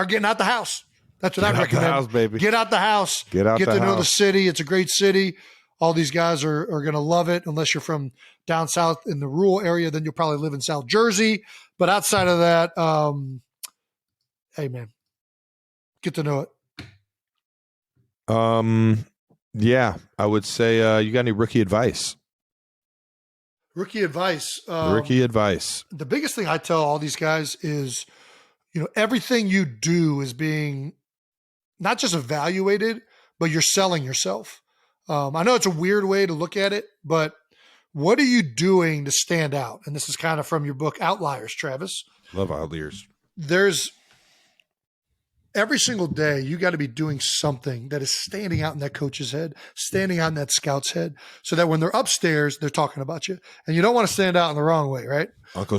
S1: getting out the house. That's what I recommend.
S2: Get out the house, baby.
S1: Get out the house.
S2: Get
S1: to know the
S2: house.
S1: city. It's a great city. All these guys are going to love it unless you're from down south in the rural area. Then you'll probably live in South Jersey. But outside of that, hey, man, get to know it.
S2: Yeah, I would say you got any rookie advice?
S1: Rookie advice.
S2: Rookie advice.
S1: The biggest thing I tell all these guys is, everything you do is being not just evaluated, but you're selling yourself. I know it's a weird way to look at it, but what are you doing to stand out? And this is kind of from your book, Outliers, Travis.
S2: Love Outliers.
S1: There's every single day you got to be doing something that is standing out in that coach's head, standing out in that scout's head, so that when they're upstairs, they're talking about you. And you don't want to stand out in the wrong way, right?
S2: Unc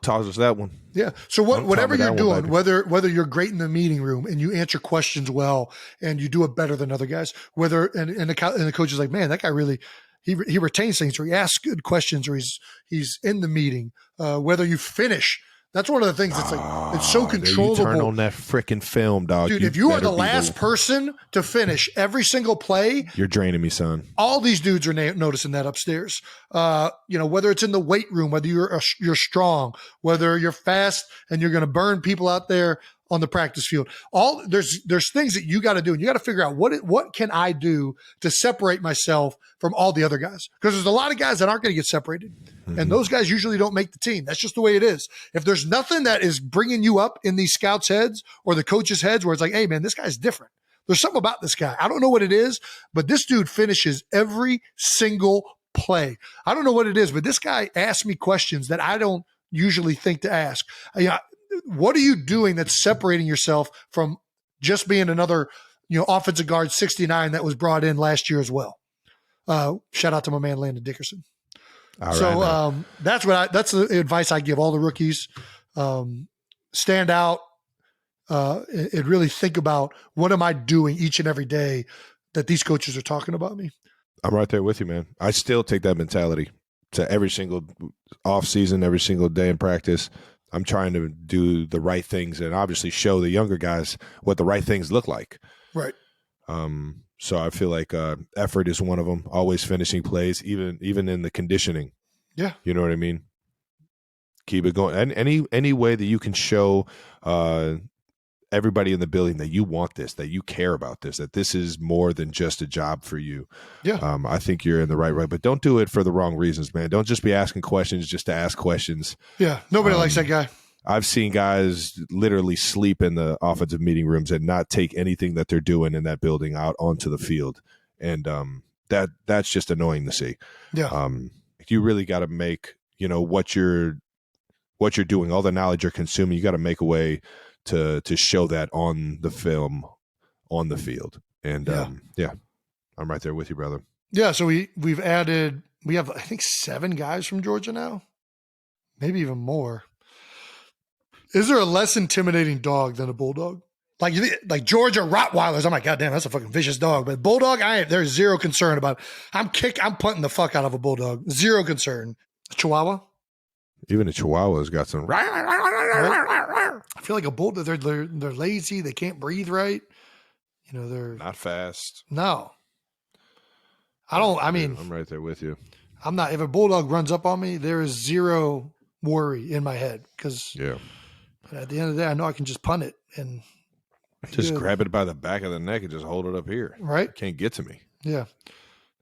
S2: taught us that one.
S1: Yeah. So whatever you're doing,
S2: one,
S1: whether you're great in the meeting room and you answer questions well and you do it better than other guys, and the coach is like, man, that guy really he retains things, or he asks good questions, or he's in the meeting. Whether you finish. That's one of the things that's like, it's so controllable.
S2: You turn on that freaking film, dog.
S1: Dude, if you are the last person to finish every single play,
S2: you're draining me, son.
S1: All these dudes are noticing that upstairs. Whether it's in the weight room, whether you're strong, whether you're fast and you're going to burn people out there on the practice field. There's things that you got to do, and you got to figure out what can I do to separate myself from all the other guys, because there's a lot of guys that aren't going to get separated. Mm-hmm. And those guys usually don't make the team. That's just the way it is. If there's nothing that is bringing you up in these scouts' heads or the coaches' heads where it's like, hey, man, this guy's different. There's something about this guy. I don't know what it is, but this dude finishes every single play. I don't know what it is, but this guy asks me questions that I don't usually think to ask. What are you doing that's separating yourself from just being another, offensive guard 69 that was brought in last year as well? Shout out to my man, Landon Dickerson. That's the advice I give all the rookies. Stand out and really think about, what am I doing each and every day that these coaches are talking about me?
S2: I'm right there with you, man. I still take that mentality to every single off season, every single day in practice. I'm trying to do the right things and obviously show the younger guys what the right things look like.
S1: Right.
S2: So I feel like effort is one of them. Always finishing plays, even in the conditioning.
S1: Yeah.
S2: You know what I mean? Keep it going. And any way that you can show everybody in the building that you want this, that you care about this, that this is more than just a job for you.
S1: Yeah.
S2: I think you're in the right way, but don't do it for the wrong reasons, man. Don't just be asking questions just to ask questions.
S1: Yeah. Nobody likes that guy.
S2: I've seen guys literally sleep in the offensive meeting rooms and not take anything that they're doing in that building out onto the field. And that's just annoying to see.
S1: Yeah.
S2: You really got to make, what you're doing, all the knowledge you're consuming, you got to make a way to show that on the film, on the field. And I'm right there with you, brother.
S1: Yeah. So we have, I think, 7 guys from Georgia now, maybe even more. Is there a less intimidating dog than a bulldog? Like Georgia Rottweilers, I'm like, God damn, that's a fucking vicious dog. But bulldog, there's zero concern about it. I'm punting the fuck out of a bulldog. Zero concern. Chihuahua?
S2: Even a Chihuahua's got some.
S1: I feel like a bulldog, they're lazy. They can't breathe right. They're
S2: not fast.
S1: No.
S2: I'm right there with you.
S1: I'm not. If a bulldog runs up on me, there is zero worry in my head, because at the end of the day, I know I can just punt it and
S2: just grab it by the back of the neck and just hold it up here.
S1: Right.
S2: It can't get to me.
S1: Yeah.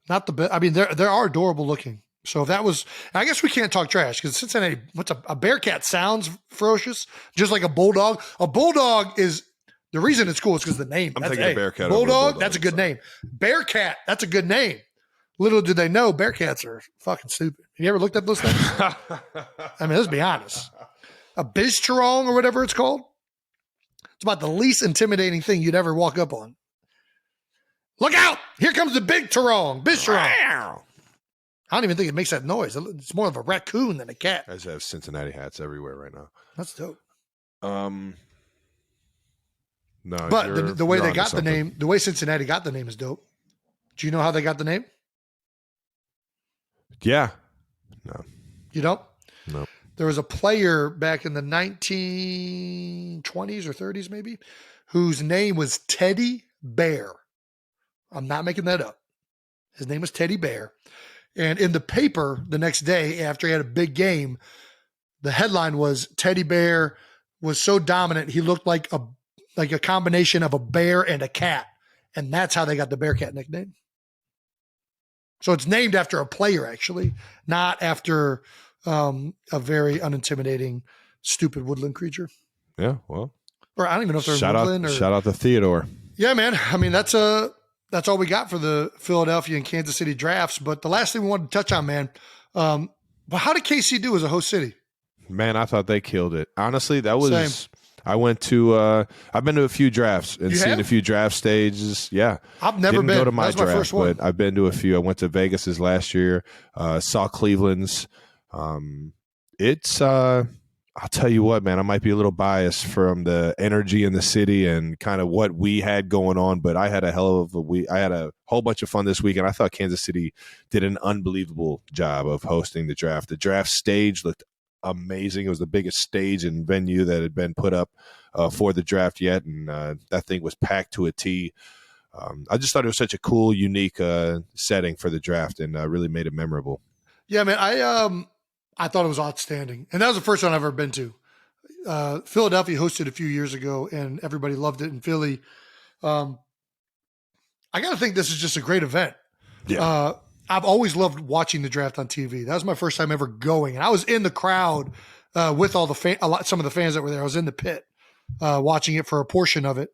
S1: Not the best. I mean, they are adorable looking. So if that was, I guess we can't talk trash, because Cincinnati, a Bearcat sounds ferocious, just like a bulldog. A bulldog is, the reason it's cool is because the name.
S2: I'm thinking a Bearcat.
S1: Bulldog, that's a good name. Bearcat, that's a good name. Little do they know, Bearcats are fucking stupid. Have you ever looked at those things? I mean, let's be honest. A Bizturong or whatever it's called. It's about the least intimidating thing you'd ever walk up on. Look out! Here comes the big Turong. Bizturong. I don't even think it makes that noise. It's more of a raccoon than a cat.
S2: I just have Cincinnati hats everywhere right now.
S1: That's dope.
S2: No,
S1: but the way they got the name, the way Cincinnati got the name is dope. Do you know how they got the name?
S2: Yeah. No.
S1: You don't?
S2: No.
S1: There was a player back in the 1920s or 30s maybe whose name was Teddy Bear. I'm not making that up. His name was Teddy Bear. And in the paper the next day after he had a big game, the headline was Teddy Bear was so dominant he looked like a combination of a bear and a cat. And that's how they got the Bearcat nickname. So it's named after a player, actually, not after a very unintimidating, stupid woodland creature.
S2: Yeah, well.
S1: Or I don't even know if they're woodland.
S2: Shout out to Theodore.
S1: Yeah, man. I mean, that's all we got for the Philadelphia and Kansas City drafts. But the last thing we wanted to touch on, man, but how did KC do as a host city?
S2: Man, I thought they killed it. Honestly, that was...
S1: Same.
S2: I went to, I've been to a few drafts and seen a few draft stages. Yeah.
S1: I've never
S2: Didn't
S1: been.
S2: go to my
S1: That was my
S2: draft,
S1: first one.
S2: but I've been to a few. I went to Vegas's last year, saw Cleveland's. It's, I'll tell you what, man, I might be a little biased from the energy in the city and kind of what we had going on, but I had a hell of a week. I had a whole bunch of fun this week, and I thought Kansas City did an unbelievable job of hosting the draft. The draft stage looked amazing. It was the biggest stage and venue that had been put up for the draft yet, and that thing was packed to a T. I just thought it was such a cool, unique setting for the draft, and really made it memorable.
S1: Yeah, man. I thought it was outstanding, and that was the first one I've ever been to. Philadelphia hosted a few years ago, and everybody loved it in Philly. I got to think this is just a great event.
S2: Yeah.
S1: I've always loved watching the draft on TV. That was my first time ever going, and I was in the crowd with all the some of the fans that were there. I was in the pit watching it for a portion of it.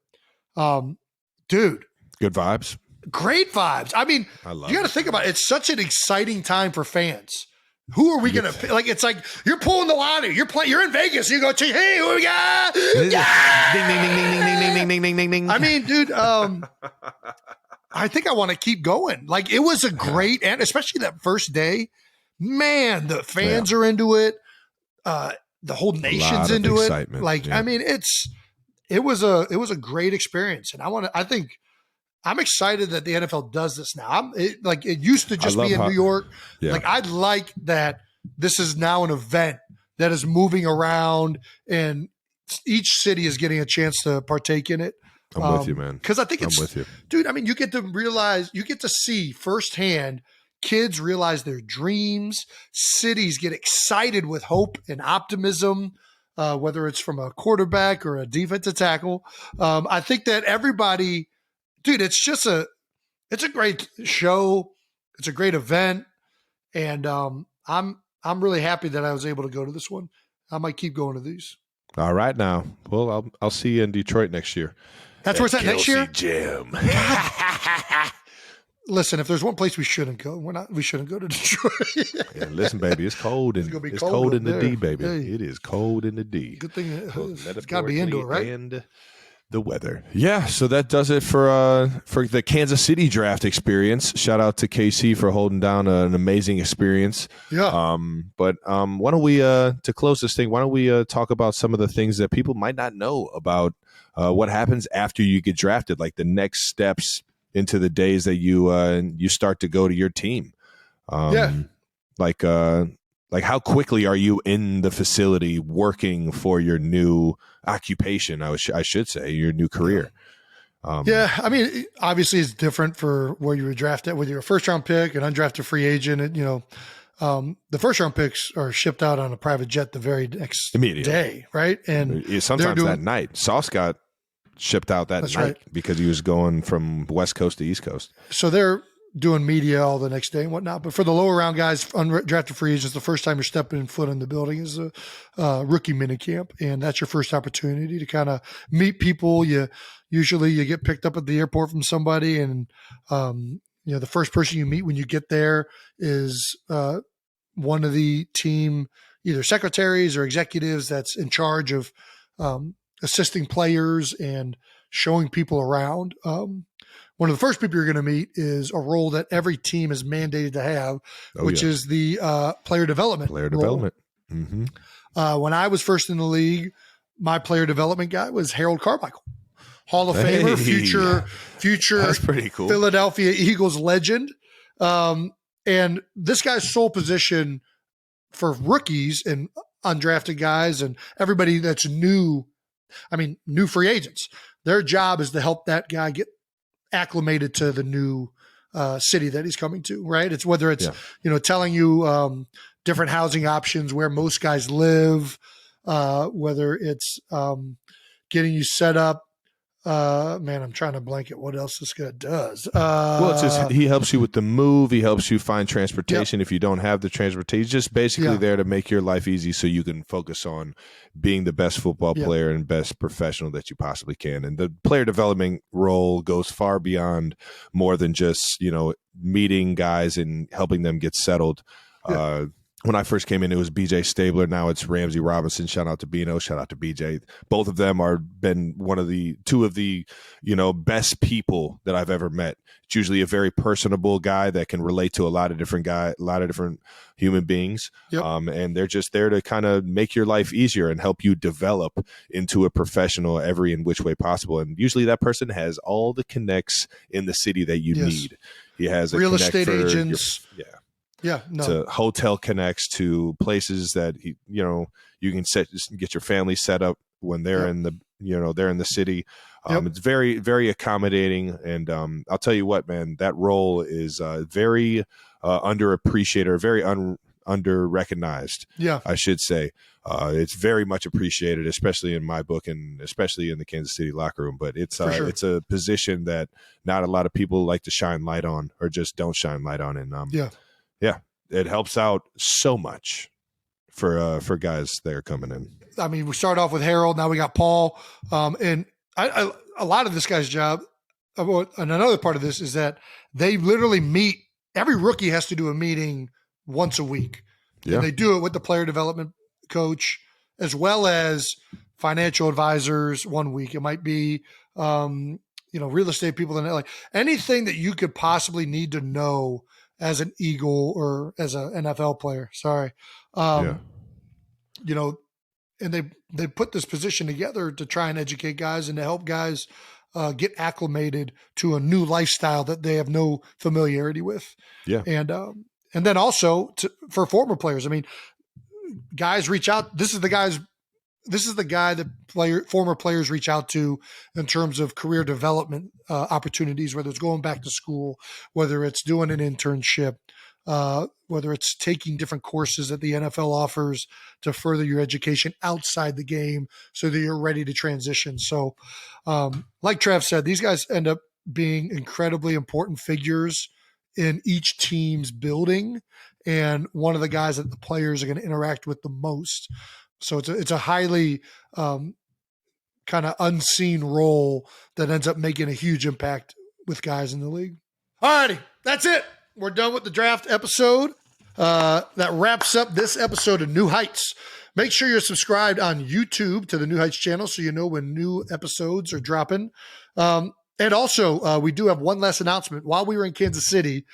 S1: Dude,
S2: Good vibes.
S1: great vibes. I mean, you got to think about it. It's such an exciting time for fans. Who are we going to like? It's like you're pulling the lottery. You're in Vegas. You go, hey, who we got? Yeah!
S2: Ding, ding, ding, ding, ding, ding, ding, ding, ding, ding, ding.
S1: I mean, dude, I think I want to keep going. Like, it was a great, and especially that first day, man, the fans are into it. The whole nation's into it. Like, I mean, it was a great experience. And I think I'm excited that the NFL does this now. It used to just be in New York.
S2: Yeah.
S1: Like, I'd like that this is now an event that is moving around and each city is getting a chance to partake in it.
S2: I'm with you, man.
S1: Because I think
S2: I'm with you.
S1: Dude, I mean, you get to see firsthand kids realize their dreams, cities get excited with hope and optimism, whether it's from a quarterback or a defensive tackle. I think that everybody, dude, it's a great show. It's a great event. And I'm really happy that I was able to go to this one. I might keep going to these.
S2: All right, now. Well, I'll see you in Detroit next year.
S1: That's where it's at next year?
S2: Kelce Jam.
S1: Listen, if there's one place we shouldn't go, we shouldn't go to Detroit.
S2: Yeah, listen, baby, it's cold
S1: It's
S2: and
S1: gonna be
S2: it's
S1: cold
S2: cold
S1: up
S2: in the
S1: there.
S2: D, baby.
S1: Hey.
S2: It is cold in the D.
S1: Good thing it's got to be
S2: Metaphorically
S1: indoor, right?
S2: And the weather. Yeah, so that does it for the Kansas City draft experience. Shout out to KC for holding down an amazing experience.
S1: Yeah.
S2: But why don't we to close this thing? Why don't we talk about some of the things that people might not know about what happens after you get drafted, like the next steps into the days that you start to go to your team. Like how quickly are you in the facility working for your new occupation? I should say your new career.
S1: I mean, obviously it's different for where you were drafted, whether you're a first round pick, an undrafted free agent. And, the first round picks are shipped out on a private jet the very next day, right? And
S2: sometimes that night. Sauce got shipped out that night because he was going from West Coast to East Coast.
S1: So they're doing media all the next day and whatnot. But for the lower round guys, undrafted free agents, the first time you're stepping foot in the building is a rookie minicamp. And that's your first opportunity to kind of meet people. Usually you get picked up at the airport from somebody and, the first person you meet when you get there is one of the team, either secretaries or executives that's in charge of assisting players and showing people around. One of the first people you're going to meet is a role that every team is mandated to have, which is the player development role.
S2: Development. Mm-hmm.
S1: When I was first in the league, my player development guy was Harold Carmichael, Hall of Famer, future
S2: That's pretty cool.
S1: Philadelphia Eagles legend. And this guy's sole position for rookies and undrafted guys and everybody that's new free agents, their job is to help that guy get acclimated to the new city that he's coming to, right? It's whether it's, telling you different housing options, where most guys live, whether it's getting you set up. I'm trying to blank it. What else this guy does?
S2: It's just, he helps you with the move. He helps you find transportation. If you don't have the transportation, he's just basically there to make your life easy so you can focus on being the best football player and best professional that you possibly can. And the player development role goes far beyond more than just, meeting guys and helping them get settled. When I first came in, it was BJ Stabler. Now it's Ramsey Robinson. Shout out to Bino. Shout out to BJ. Both of them are been two of the best people that I've ever met. It's usually a very personable guy that can relate to a lot of different human beings. And they're just there to kind of make your life easier and help you develop into a professional every in which way possible. And usually that person has all the connects in the city that you need. He has a
S1: real estate agents.
S2: To hotel connects, to places that you can get your family set up when they're in the they're in the city. It's very, very accommodating, and I'll tell you what, man, that role is very underappreciated, or very under-recognized. I should say. It's very much appreciated, especially in my book and especially in the Kansas City locker room. But it's it's a position that not a lot of people like to shine light on, or just don't shine light on. And it helps out so much for guys that are coming in.
S1: I mean, we start off with Harold. Now we got Paul. And a lot of this guy's job, and another part of this, is that they literally meet. Every rookie has to do a meeting once a week. And they do it with the player development coach as well as financial advisors 1 week. It might be, real estate people, and like anything that you could possibly need to know as an Eagle or as an NFL player. And they put this position together to try and educate guys and to help guys get acclimated to a new lifestyle that they have no familiarity with. And then also for former players, I mean, guys reach out. This is the guy that former players reach out to in terms of career development opportunities, whether it's going back to school, whether it's doing an internship, whether it's taking different courses that the NFL offers to further your education outside the game so that you're ready to transition. So like Trav said, these guys end up being incredibly important figures in each team's building, and one of the guys that the players are going to interact with the most. So it's a highly kind of unseen role that ends up making a huge impact with guys in the league. All righty, that's it. We're done with the draft episode. That wraps up this episode of New Heights. Make sure you're subscribed on YouTube to the New Heights channel so you know when new episodes are dropping. And also, we do have one last announcement. While we were in Kansas City,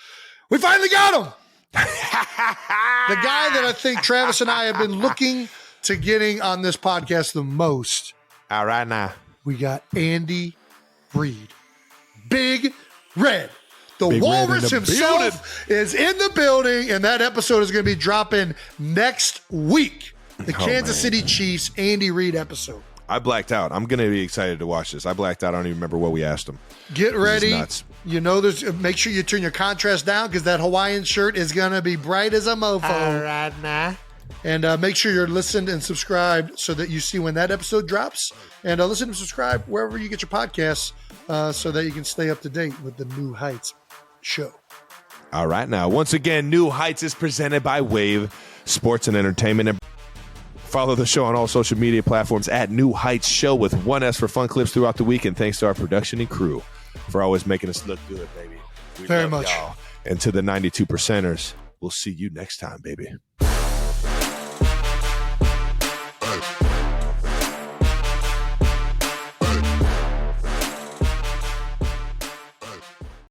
S1: we finally got him. The guy that I think Travis and I have been looking to getting on this podcast the most.
S2: All right, now
S1: we got Andy Reid. Big Red. The
S2: Big
S1: Walrus himself is in the building, and that episode is going to be dropping next week. The Kansas City Chiefs Andy Reid episode.
S2: I blacked out. I'm going to be excited to watch this. I blacked out. I don't even remember what we asked him.
S1: Get ready. Make sure you turn your contrast down because that Hawaiian shirt is going to be bright as a mofo.
S2: All right, now.
S1: And make sure you're listened and subscribed so that you see when that episode drops. And listen and subscribe wherever you get your podcasts so that you can stay up to date with the New Heights show.
S2: All right, now. Once again, New Heights is presented by Wave Sports and Entertainment. And follow the show on all social media platforms at New Heights Show with one S for fun clips throughout the week. And thanks to our production and crew for always making us look good, baby. We
S1: Very
S2: love
S1: much.
S2: y'all. And to the 92%ers, we'll see you next time, baby.
S3: Hey.